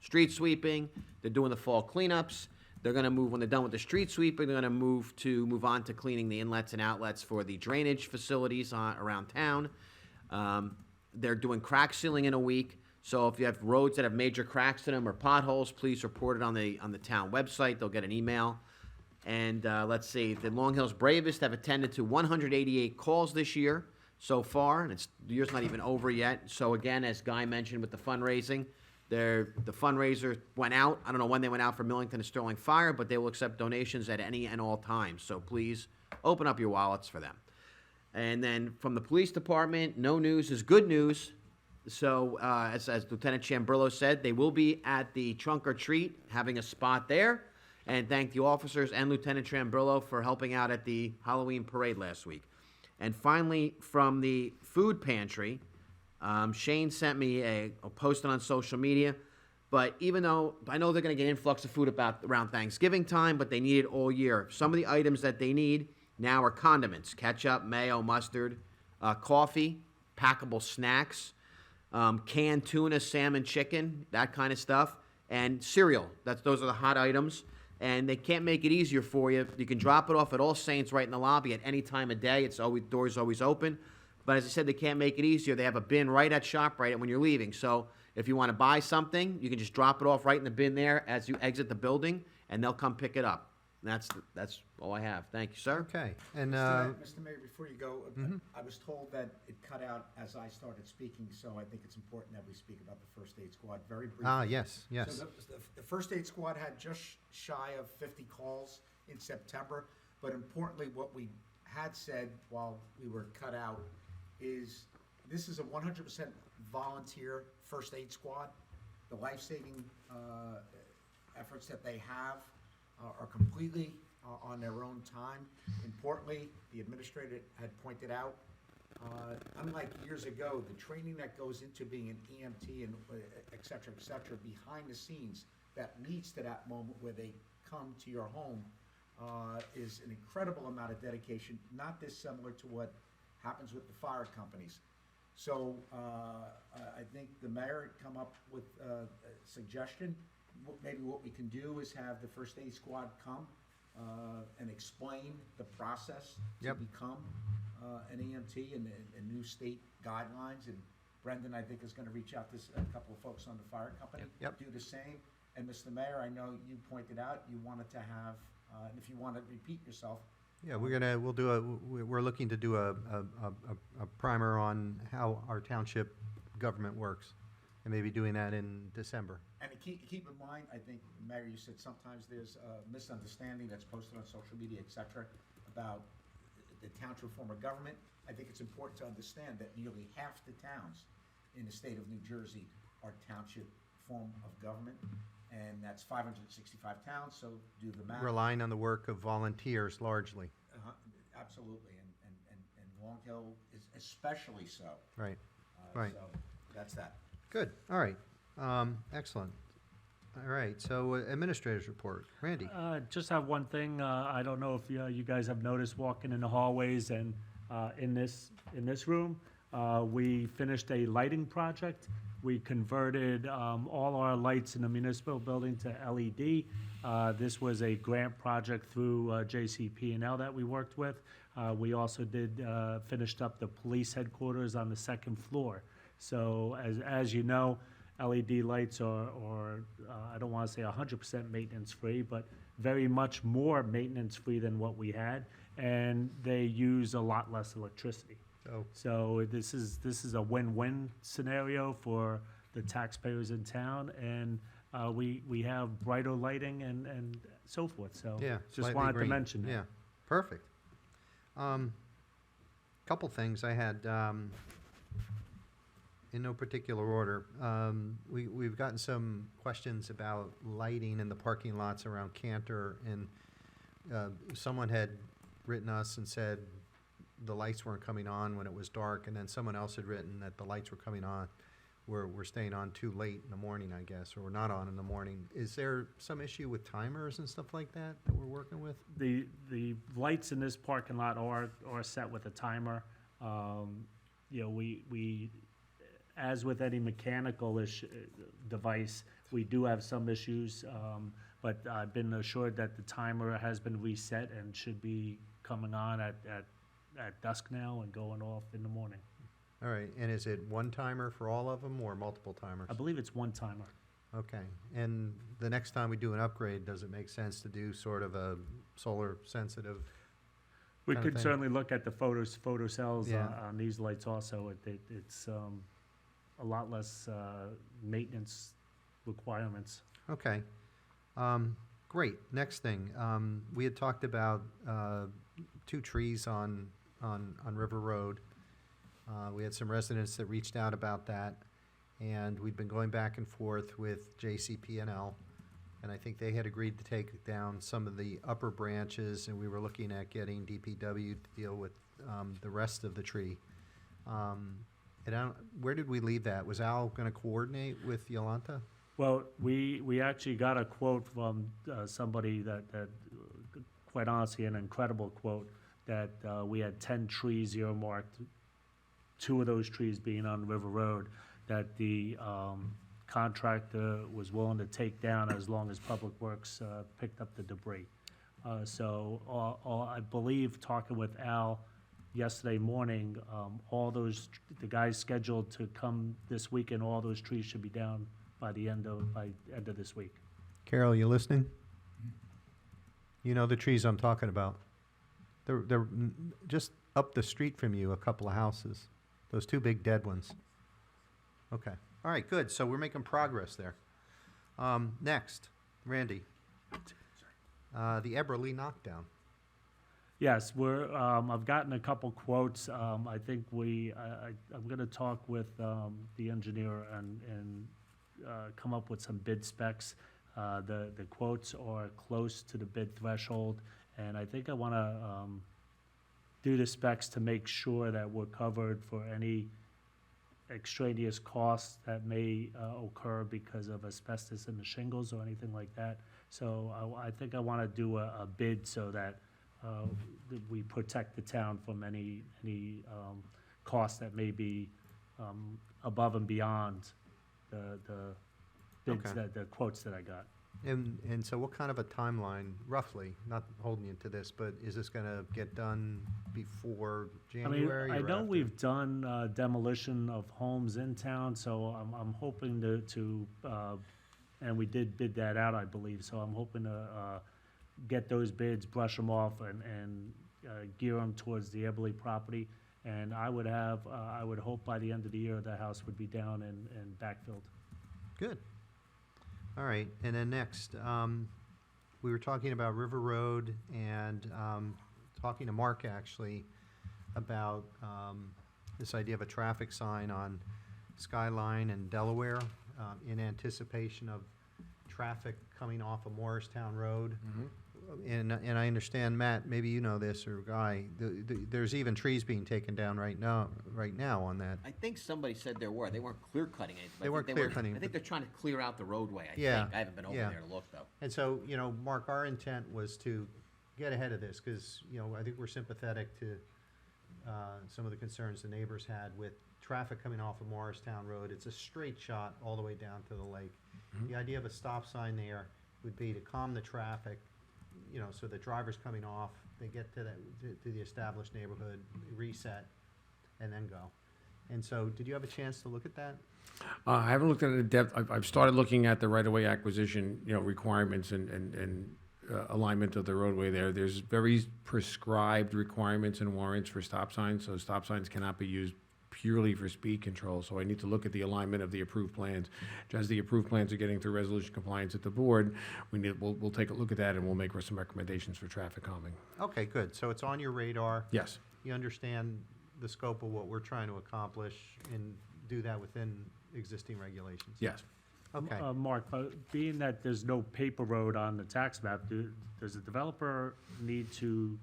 street sweeping. They're doing the fall cleanups. They're gonna move, when they're done with the street sweeping, they're gonna move on to cleaning the inlets and outlets for the drainage facilities around town. They're doing crack sealing in a week. So if you have roads that have major cracks in them or potholes, please report it on the town website. They'll get an email. And let's see, the Long Hills Bravest have attended to 188 calls this year so far, and the year's not even over yet. So again, as Guy mentioned with the fundraising, the fundraiser went out. I don't know when they went out for Millington and Sterling Fire, but they will accept donations at any and all times. So please open up your wallets for them. And then from the police department, no news is good news. So as Lieutenant Chambrillo said, they will be at the trunk or treat, having a spot there. And thank the officers and Lieutenant Chambrillo for helping out at the Halloween parade last week. And finally, from the food pantry, Shane sent me a posting on social media. But even though I know they're going to get an influx of food around Thanksgiving time, but they need it all year. Some of the items that they need now are condiments: ketchup, mayo, mustard, coffee, packable snacks, canned tuna, salmon, chicken, that kind of stuff, and cereal. Those are the hot items. And they can't make it easier for you. You can drop it off at All Saints right in the lobby at any time of day. Doors always open. But as I said, they can't make it easier. They have a bin right at ShopRite when you're leaving. So if you want to buy something, you can just drop it off right in the bin there as you exit the building, and they'll come pick it up. And that's all I have. Thank you, sir. Okay, and Mr. Mayor, before you go, I was told that it cut out as I started speaking, so I think it's important that we speak about the first aid squad very briefly. yes. So the first aid squad had just shy of 50 calls in September, but importantly, what we had said while we were cut out is this is a 100% volunteer first aid squad. The life-saving efforts that they have are completely on their own time. Importantly, the administrator had pointed out, unlike years ago, the training that goes into being an EMT and et cetera, behind the scenes that leads to that moment where they come to your home is an incredible amount of dedication, not dissimilar to what happens with the fire companies. So I think the mayor had come up with a suggestion. Maybe what we can do is have the first aid squad come and explain the process to Yep. become an EMT and new state guidelines. And Brendan, I think, is going to reach out to a couple of folks on the fire company. Yep. Do the same. And Mr. Mayor, I know you pointed out you wanted to have, and if you want to repeat yourself, Yeah, we're looking to do a primer on how our township government works, and maybe doing that in December. and keep in mind, I think, Mayor, you said sometimes there's a misunderstanding that's posted on social media, et cetera, about the township form of government. I think it's important to understand that nearly half the towns in the state of New Jersey are township form of government, and that's 565 towns, so do the math. Relying on the work of volunteers largely, Absolutely, and Long Hill is especially so. right? Right. So that's that. Good, all right, excellent. All right, so administrators report, Randy. Just have one thing. I don't know if you guys have noticed walking in the hallways and in this room, we finished a lighting project. We converted all our lights in the municipal building to LED. This was a grant project through JCP&L that we worked with. We also finished up the police headquarters on the second floor. So as you know, LED lights are I don't want to say 100% maintenance-free, but very much more maintenance-free than what we had, and they use a lot less electricity. Oh. So this is a win-win scenario for the taxpayers in town, and we have brighter lighting and so forth. So Yeah. just slightly wanted to green. mention that. Yeah, perfect. Couple things I had, in no particular order. We've gotten some questions about lighting in the parking lots around Cantor, and someone had written us and said the lights weren't coming on when it was dark, and then someone else had written that the lights were coming on, were staying on too late in the morning, I guess, or not on in the morning. Is there some issue with timers and stuff like that we're working with? The lights in this parking lot are set with a timer. You know, we as with any mechanical device, we do have some issues, but I've been assured that the timer has been reset and should be coming on at dusk now and going off in the morning. All right, and is it one timer for all of them or multiple timers? I believe it's one timer. Okay, and the next time we do an upgrade, does it make sense to do sort of a solar sensitive? We kind of could thing? certainly look at the photo cells Yeah. on these lights also. It's a lot less maintenance requirements. Okay, great, next thing, we had talked about, 2 trees on River Road. We had some residents that reached out about that, and we'd been going back and forth with JCP&L, and I think they had agreed to take down some of the upper branches, and we were looking at getting DPW to deal with the rest of the tree. And where did we leave that? Was Al going to coordinate with Yolanta? Well, we actually got a quote from somebody that quite honestly, an incredible quote, that we had 10 trees earmarked, 2 of those trees being on River Road, that the contractor was willing to take down as long as Public Works picked up the debris. So I believe, talking with Al yesterday morning, the guys scheduled to come this week, and all those trees should be down by end of this week. Carol, you listening? You know the trees I'm talking about. They're just up the street from you, a couple of houses. Those 2 big dead ones. Okay. All right, good. So we're making progress there. Next, Randy. The Eberly knockdown. Yes, I've gotten a couple quotes. I think I'm gonna talk with the engineer and come up with some bid specs. The quotes are close to the bid threshold, and I think I want to do the specs to make sure that we're covered for any extraneous costs that may occur because of asbestos in the shingles or anything like that. So I think I want to do a bid so that that we protect the town from any costs that may be above and beyond the bids, Okay. the quotes that I got. And so what kind of a timeline, roughly, not holding you to this, but is this gonna get done before January? I or know after? we've done demolition of homes in town, so I'm hoping to and we did bid that out, I believe, so I'm hoping to get those bids, brush them off, and gear them towards the Eberly property. And I would hope by the end of the year, the house would be down and backfilled. Good. All right, and then next, we were talking about River Road and talking to Mark, actually, about this idea of a traffic sign on Skyline and Delaware in anticipation of traffic coming off of Morristown Road. And I understand, Matt, maybe you know this, or Guy, there's even trees being taken down right now on that. I think somebody said there were. They weren't clear cutting it. They weren't clear cutting, I think they're trying to clear out the roadway, I Yeah, think. I haven't been over yeah. there to look, though. And so, Mark, our intent was to get ahead of this, because, I think we're sympathetic to some of the concerns the neighbors had with traffic coming off of Morristown Road. It's a straight shot all the way down to the lake. The idea of a stop sign there would be to calm the traffic, so the drivers coming off, they get to the established neighborhood, reset, and then go. And so, did you have a chance to look at that? I haven't looked at it in depth. I've started looking at the right-of-way acquisition, requirements and alignment of the roadway there. There's very prescribed requirements and warrants for stop signs, so stop signs cannot be used purely for speed control. So I need to look at the alignment of the approved plans. As the approved plans are getting through resolution compliance at the board, we'll take a look at that and we'll make some recommendations for traffic calming. Okay, good. So it's on your radar. Yes. You understand the scope of what we're trying to accomplish and do that within existing regulations? Yes. Okay. Mark, being that there's no paper road on the tax map, does the developer need to,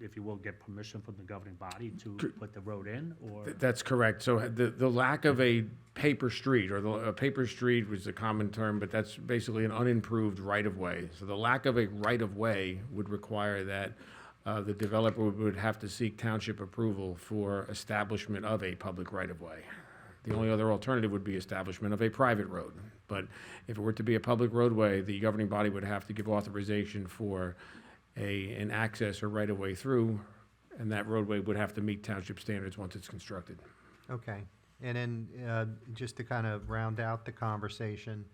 if you will, get permission from the governing body to put the road in, or? That's correct. So the lack of a paper street, or a paper street was a common term, but that's basically an unimproved right-of-way. So the lack of a right-of-way would require that the developer would have to seek township approval for establishment of a public right-of-way. The only other alternative would be establishment of a private road. But if it were to be a public roadway, the governing body would have to give authorization for an access or right-of-way through, and that roadway would have to meet township standards once it's constructed. Okay. And then, just to kind of round out the conversation,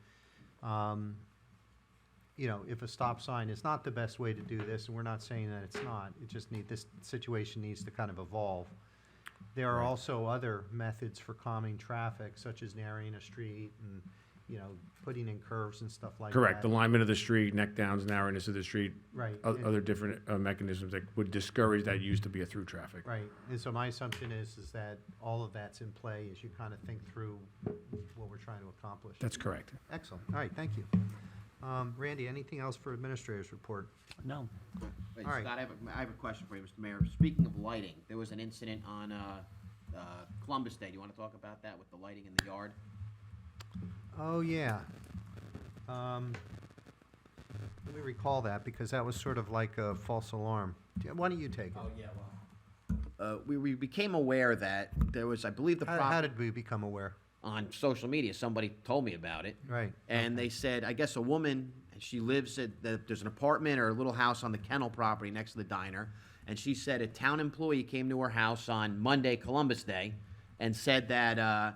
if a stop sign is not the best way to do this, and we're not saying that it's not, this situation needs to kind of evolve. There are also other methods for calming traffic, such as narrowing a street and, putting in curves and stuff like that. Correct. Alignment of the street, neck downs, narrowness of the street. Right. Other different mechanisms that would discourage that use to be a through traffic. Right, and so my assumption is that all of that's in play as you kind of think through what we're trying to accomplish. That's correct. Excellent, all right, thank you. Randy, anything else for administrator's report? No. Wait, All right. Scott, I have a question for you, Mr. Mayor. Speaking of lighting, there was an incident on Columbus Day. Do you want to talk about that with the lighting in the yard? Oh, yeah. Let me recall that, because that was sort of like a false alarm. Why don't you take it? yeah, well. We became aware that there was, I believe, How did we become aware? on social media. Somebody told me about it. Right. And they said, I guess a woman, she lives there's an apartment or a little house on the Kennel property next to the diner. And she said a town employee came to her house on Monday, Columbus Day, and said that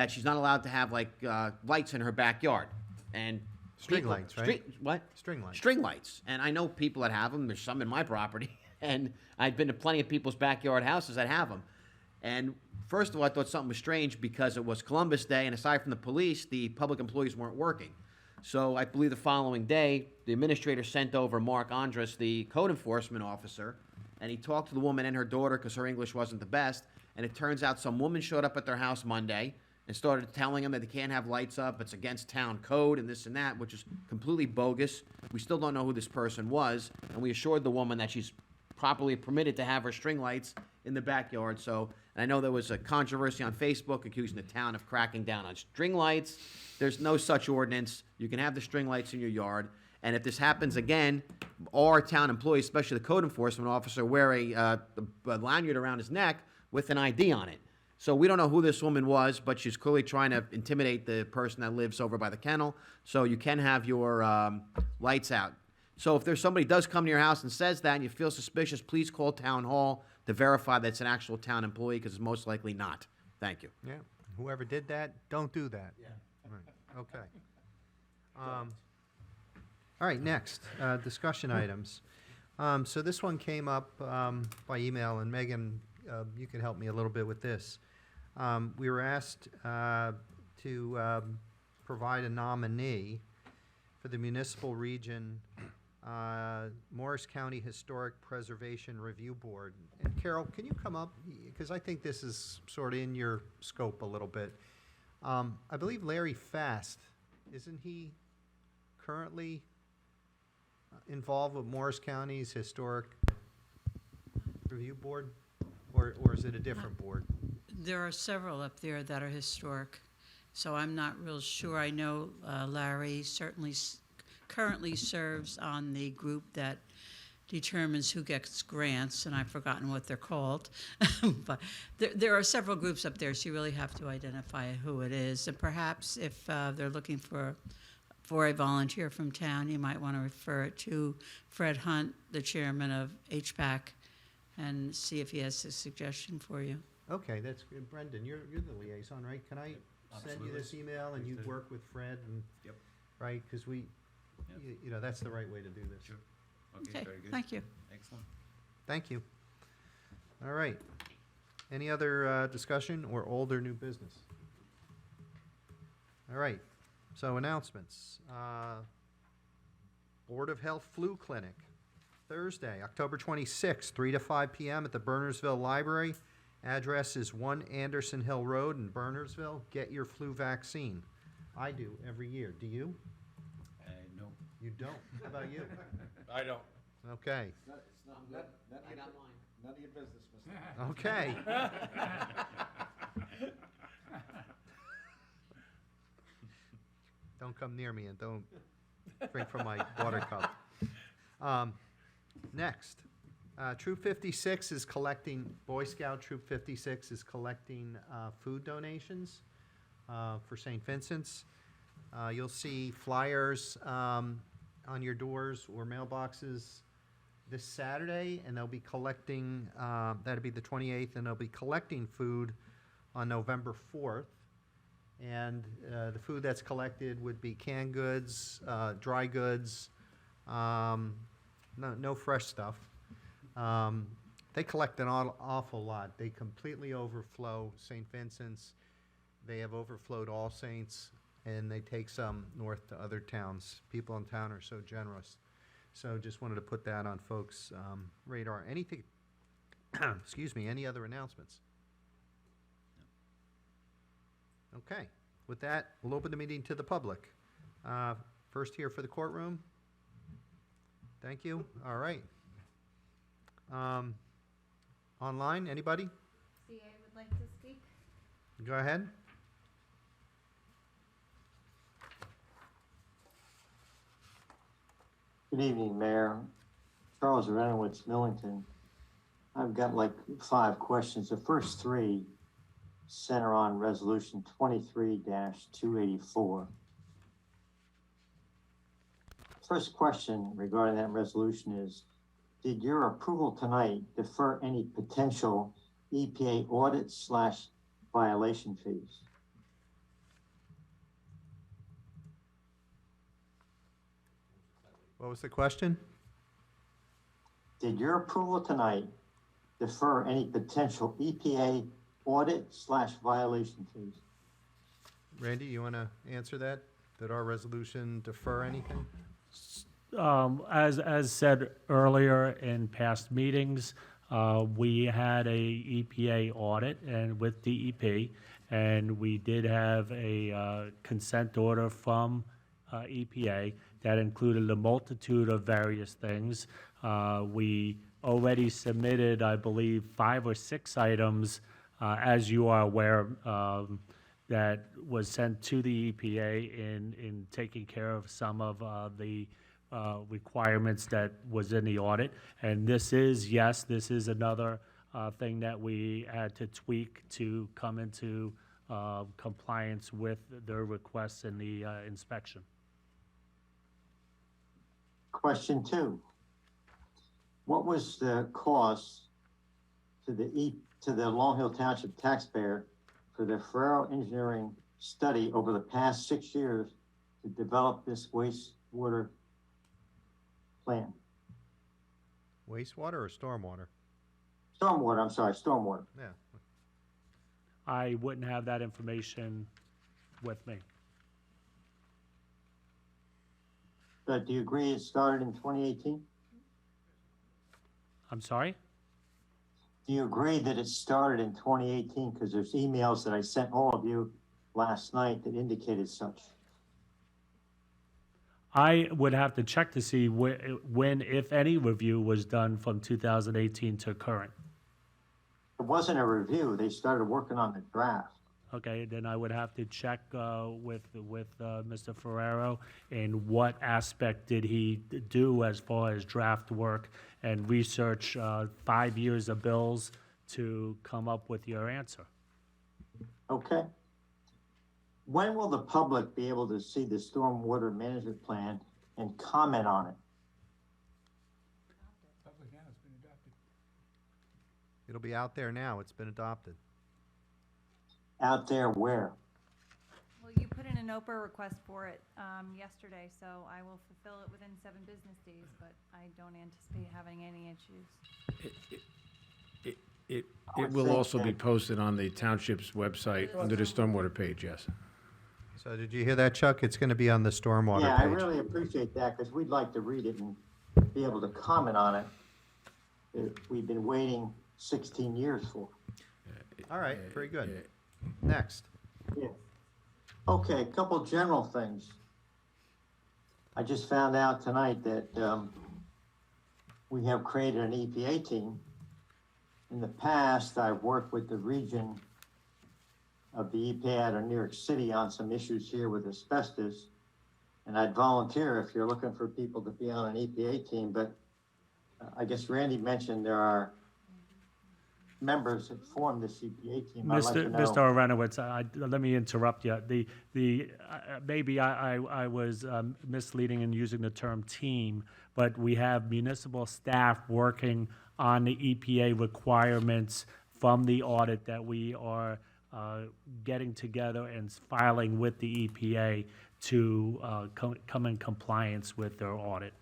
she's not allowed to have lights in her backyard. And String lights, right? What? String lights. String lights. And I know people that have them. There's some in my property. And I've been to plenty of people's backyard houses that have them. And first of all, I thought something was strange because it was Columbus Day, and aside from the police, the public employees weren't working. So I believe the following day, the administrator sent over Mark Andrus, the code enforcement officer, and he talked to the woman and her daughter because her English wasn't the best. And it turns out some woman showed up at their house Monday, and started telling them that they can't have lights up, it's against town code and this and that, which is completely bogus. We still don't know who this person was, and we assured the woman that she's properly permitted to have her string lights in the backyard. So, and I know there was a controversy on Facebook accusing the town of cracking down on string lights. There's no such ordinance. You can have the string lights in your yard. And if this happens again, all our town employees, especially the code enforcement officer, wear a lanyard around his neck with an ID on it. So we don't know who this woman was, but she's clearly trying to intimidate the person that lives over by the kennel. So you can have your lights out. So if there's somebody does come to your house and says that and you feel suspicious, please call town hall to verify that it's an actual town employee, because it's most likely not. Thank you. Yeah, whoever did that, don't do that. Yeah. Right. Okay. All right, next, discussion items. So this one came up by email, and Megan, you can help me a little bit with this. We were asked to provide a nominee for the Municipal Region Morris County Historic Preservation Review Board. And Carol, can you come up? Because I think this is sort of in your scope a little bit. I believe Larry Fast, isn't he currently involved with Morris County's Historic Review Board? Or is it a different board? There are several up there that are historic, so I'm not real sure. I know Larry certainly currently serves on the group that determines who gets grants, and I've forgotten what they're called. But there are several groups up there, so you really have to identify who it is. And perhaps if they're looking for a volunteer from town, you might want to refer it to Fred Hunt, the chairman of HPAC, and see if he has a suggestion for you. Okay, that's good. Brendan, you're the liaison, right? Can I send you this email and you work with Fred and? Yep. Right, because you know, that's the right way to do this. Sure. Okay, very good. thank you. Excellent. Thank you. All right. Any other discussion or old or new business? All right, so announcements. Board of Health Flu Clinic, Thursday, October 26th, 3 to 5 p.m. at the Berners-Ville Library. Address is 1 Anderson Hill Road in Berners-Ville. Get your flu vaccine. I do every year. Do you? No. You don't? How about you? I don't. Okay. I got mine. None of your business, Mr. Okay. Don't come near me and don't drink from my water cup. Next, Troop 56 is collecting, Boy Scout Troop 56 is collecting food donations for St. Vincent's. You'll see flyers on your doors or mailboxes this Saturday, and they'll be collecting, that'll be the 28th, and they'll be collecting food on November 4th. And the food that's collected would be canned goods, dry goods, no fresh stuff. They collect an awful lot. They completely overflow St. Vincent's. They have overflowed All Saints, and they take some north to other towns. People in town are so generous. So just wanted to put that on folks' radar. Anything, excuse me, any other announcements? Okay. With that, we'll open the meeting to the public. First here for the courtroom. Thank you. All right. Online, anybody? CA would like to speak. Go ahead. Good evening, Mayor. Charles Renowitz, Millington. I've got like 5 questions. The first 3 center on Resolution 23-284. First question regarding that resolution is, did your approval tonight defer any potential EPA audit/violation fees? What was the question? Did your approval tonight defer any potential EPA audit/violation fees? Randy, you want to answer that? Did our resolution defer anything? As said earlier in past meetings, we had a EPA audit and with DEP, And we did have a consent order from EPA that included a multitude of various things. We already submitted, I believe, 5 or 6 items, as you are aware, that was sent to the EPA in taking care of some of the requirements that was in the audit. And this is, yes, this is another thing that we had to tweak to come into compliance with their requests in the inspection. Question 2. What was the cost to the Long Hill Township taxpayer for the Ferrero Engineering study over the past 6 years to develop this wastewater plan? Wastewater or stormwater? Stormwater, I'm sorry, stormwater. Yeah. I wouldn't have that information with me. But do you agree it started in 2018? I'm sorry? Do you agree that it started in 2018? Because there's emails that I sent all of you last night that indicated such. I would have to check to see when, if any, review was done from 2018 to current. It wasn't a review. They started working on the draft. Okay, then I would have to check with Mr. Ferrero in what aspect did he do as far as draft work and research 5 years of bills to come up with your answer. Okay. When will the public be able to see the stormwater management plan and comment on it? Public now, it's been adopted. It'll be out there now. It's been adopted. Out there where? Well, you put in an OPR request for it yesterday, so I will fulfill it within 7 business days, but I don't anticipate having any issues. It will also be posted on the township's website under the stormwater page, yes. So did you hear that, Chuck? It's going to be on the stormwater Yeah, I page. really appreciate that because we'd like to read it and be able to comment on it that we've been waiting 16 years for. All right, very good. Next. Yeah. Okay, a couple general things. I just found out tonight that we have created an EPA team. In the past, I've worked with the region of the EPA out of New York City on some issues here with asbestos. And I'd volunteer if you're looking for people to be on an EPA team, but I guess Randy mentioned there are members that form this EPA team. I'd like to know. Mr. Aronowitz, let me interrupt you. Maybe I was misleading in using the term team, but we have municipal staff working on the EPA requirements from the audit that we are getting together and filing with the EPA to come in compliance with their audit.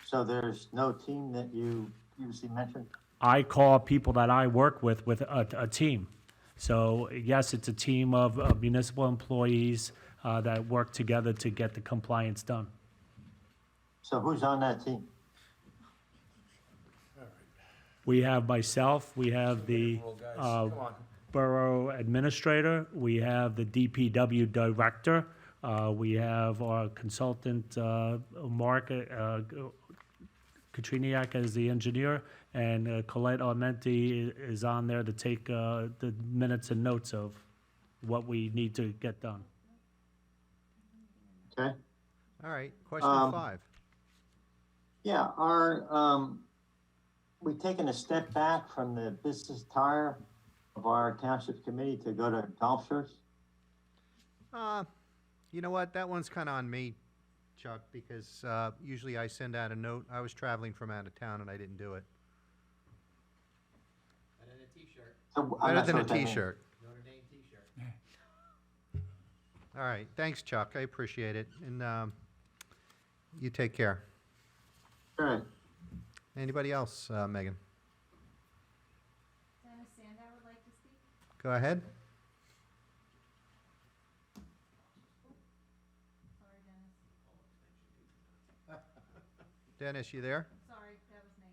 So there's no team that you previously mentioned? I call people that I work with a team. So yes, it's a team of municipal employees that work together to get the compliance done. So who's on that team? We have myself, we have the borough administrator, we have the DPW director, we have our consultant, Mark Katriniak as the engineer, and Colette Armenti is on there to take the minutes and notes of what we need to get done. Okay. All right, question 5. Yeah, we've taken a step back from the business tire of our township committee to go to golf shirts. You know what? That one's kind of on me, Chuck, because usually I send out a note. I was traveling from out of town and I didn't do it. And then a t-shirt, So I'm Better not than sure a what that means. T-shirt. Notre Dame t-shirt. All right, thanks, Chuck. I appreciate it. And you take care. All right. Anybody else, Megan? Dennis Sandow would like to speak. Go ahead. Sorry, Dennis. Dennis, you there? Sorry, that was me.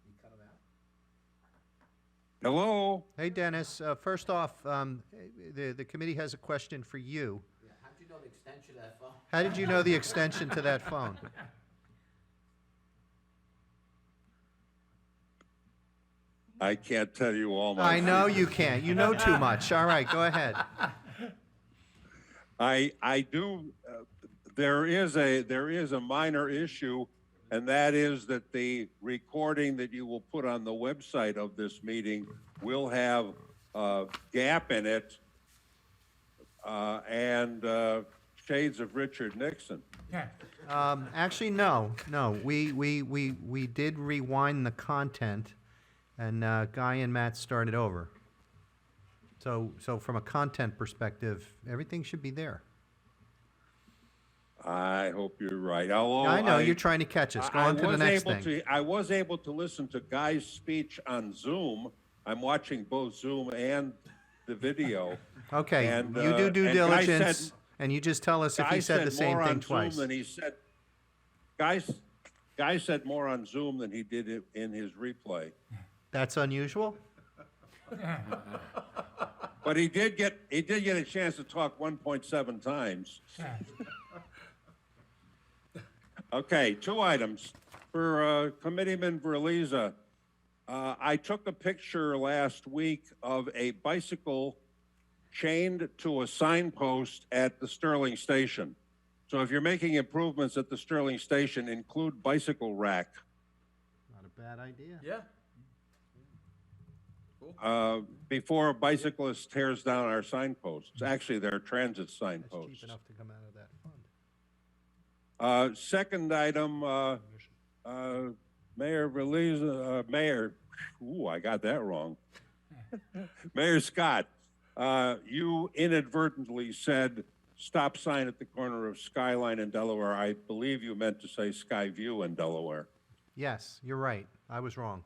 You cut them Hello? Hey, Dennis, first off, the committee has a question for you. How did you know the extension of that phone? How did you know the extension to that phone? I can't tell you all my. I know you can't. You know too much. All right, go ahead. I do, there is a minor issue, and that is that the recording that you will put on the website of this meeting will have a gap in it, and shades of Richard Nixon. Actually, no. We did rewind the content, and Guy and Matt started over. So from a content perspective, everything should be there. I hope you're right. Although I know you're trying to catch us. Go on to the next thing. I was able to listen to Guy's speech on Zoom. I'm watching both Zoom and the video. Okay, And, you do due and Guy diligence, said- and you just tell us if Guy he said the said same more thing on twice. Zoom than he said. Guy said more on Zoom than he did it in his replay. That's unusual? But he did get a chance to talk 1.7 times. Okay, 2 items. For Committeeman Verliza, I took a picture last week of a bicycle chained to a signpost at the Sterling Station. So if you're making improvements at the Sterling Station, include bicycle rack. Not a bad idea. Yeah. Before a bicyclist tears down our signposts. Actually, they're transit That's signposts. cheap enough to come out of that fund. Second item, Mayor Verliza, I got that wrong. Mayor Scott, you inadvertently said stop sign at the corner of Skyline and Delaware. I believe you meant to say Skyview and Delaware. Yes, you're right. I was wrong.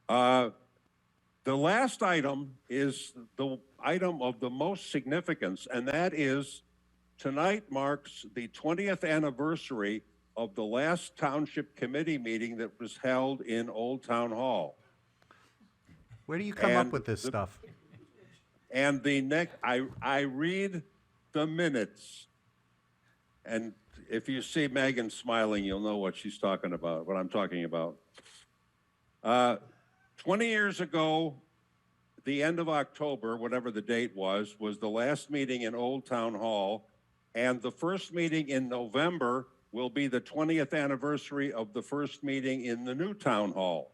The last item is the item of the most significance, and that is tonight marks the 20th anniversary of the last Township Committee meeting that was held in Old Town Hall. Where do you come up And with this the- stuff? And the next, I read the minutes, and if you see Megan smiling, you'll know what she's talking about, what I'm talking about. 20 years ago, the end of October, whatever the date was the last meeting in Old Town Hall, and the first meeting in November will be the 20th anniversary of the first meeting in the new Town Hall.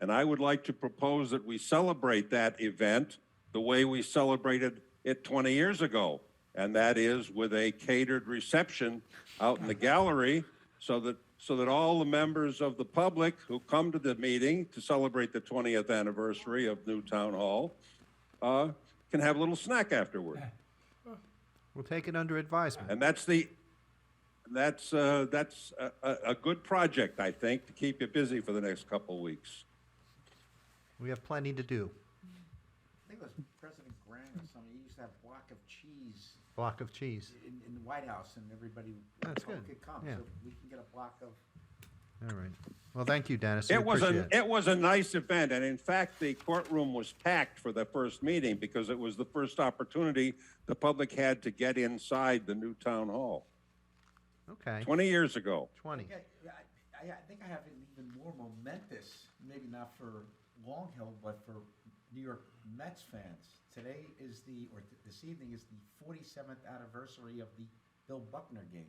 And I would like to propose that we celebrate that event the way we celebrated it 20 years ago, and that is with a catered reception out in the gallery so that all the members of the public who come to the meeting to celebrate the 20th anniversary of New Town Hall can have a little snack afterward. We'll take it under advisement. And that's a good project, I think, to keep you busy for the next couple of weeks. We have plenty to do. I think it was President Grant or somebody, he used to have block of cheese Block of cheese. in the White House, and everybody That's good. could come, Yeah. so we can get a block of. All right. Well, thank you, Dennis. We It was appreciate it was a nice event, and in fact, the courtroom was packed for the first meeting because it was the first opportunity the public had to get inside the new town hall. Okay, 20 years ago. 20. I think I have an even more momentous, maybe not for Long Hill, but for New York Mets fans. Today is this evening is the 47th anniversary of the Bill Buckner game.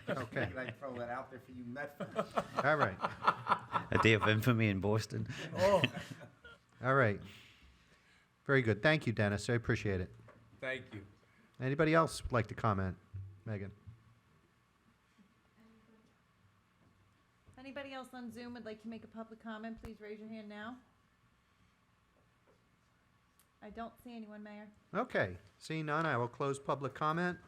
Okay. I throw that out there for you Met fans. All right. A day of infamy in Boston. All right. Very good. Thank you, Dennis. I appreciate it. Thank you. Anybody else like to comment? Megan? Anybody else on Zoom would like to make a public comment, please raise your hand now. I don't see anyone, Mayor. Okay. Seeing none, I will close public comment.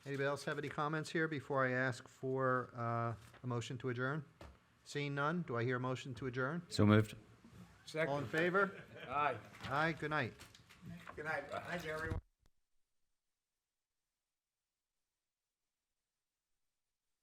Anybody else have any comments here before I ask for a motion to adjourn? Seeing none, do I hear a motion to adjourn? So moved. All in favor? Aye. Aye, good night. Good night, everyone.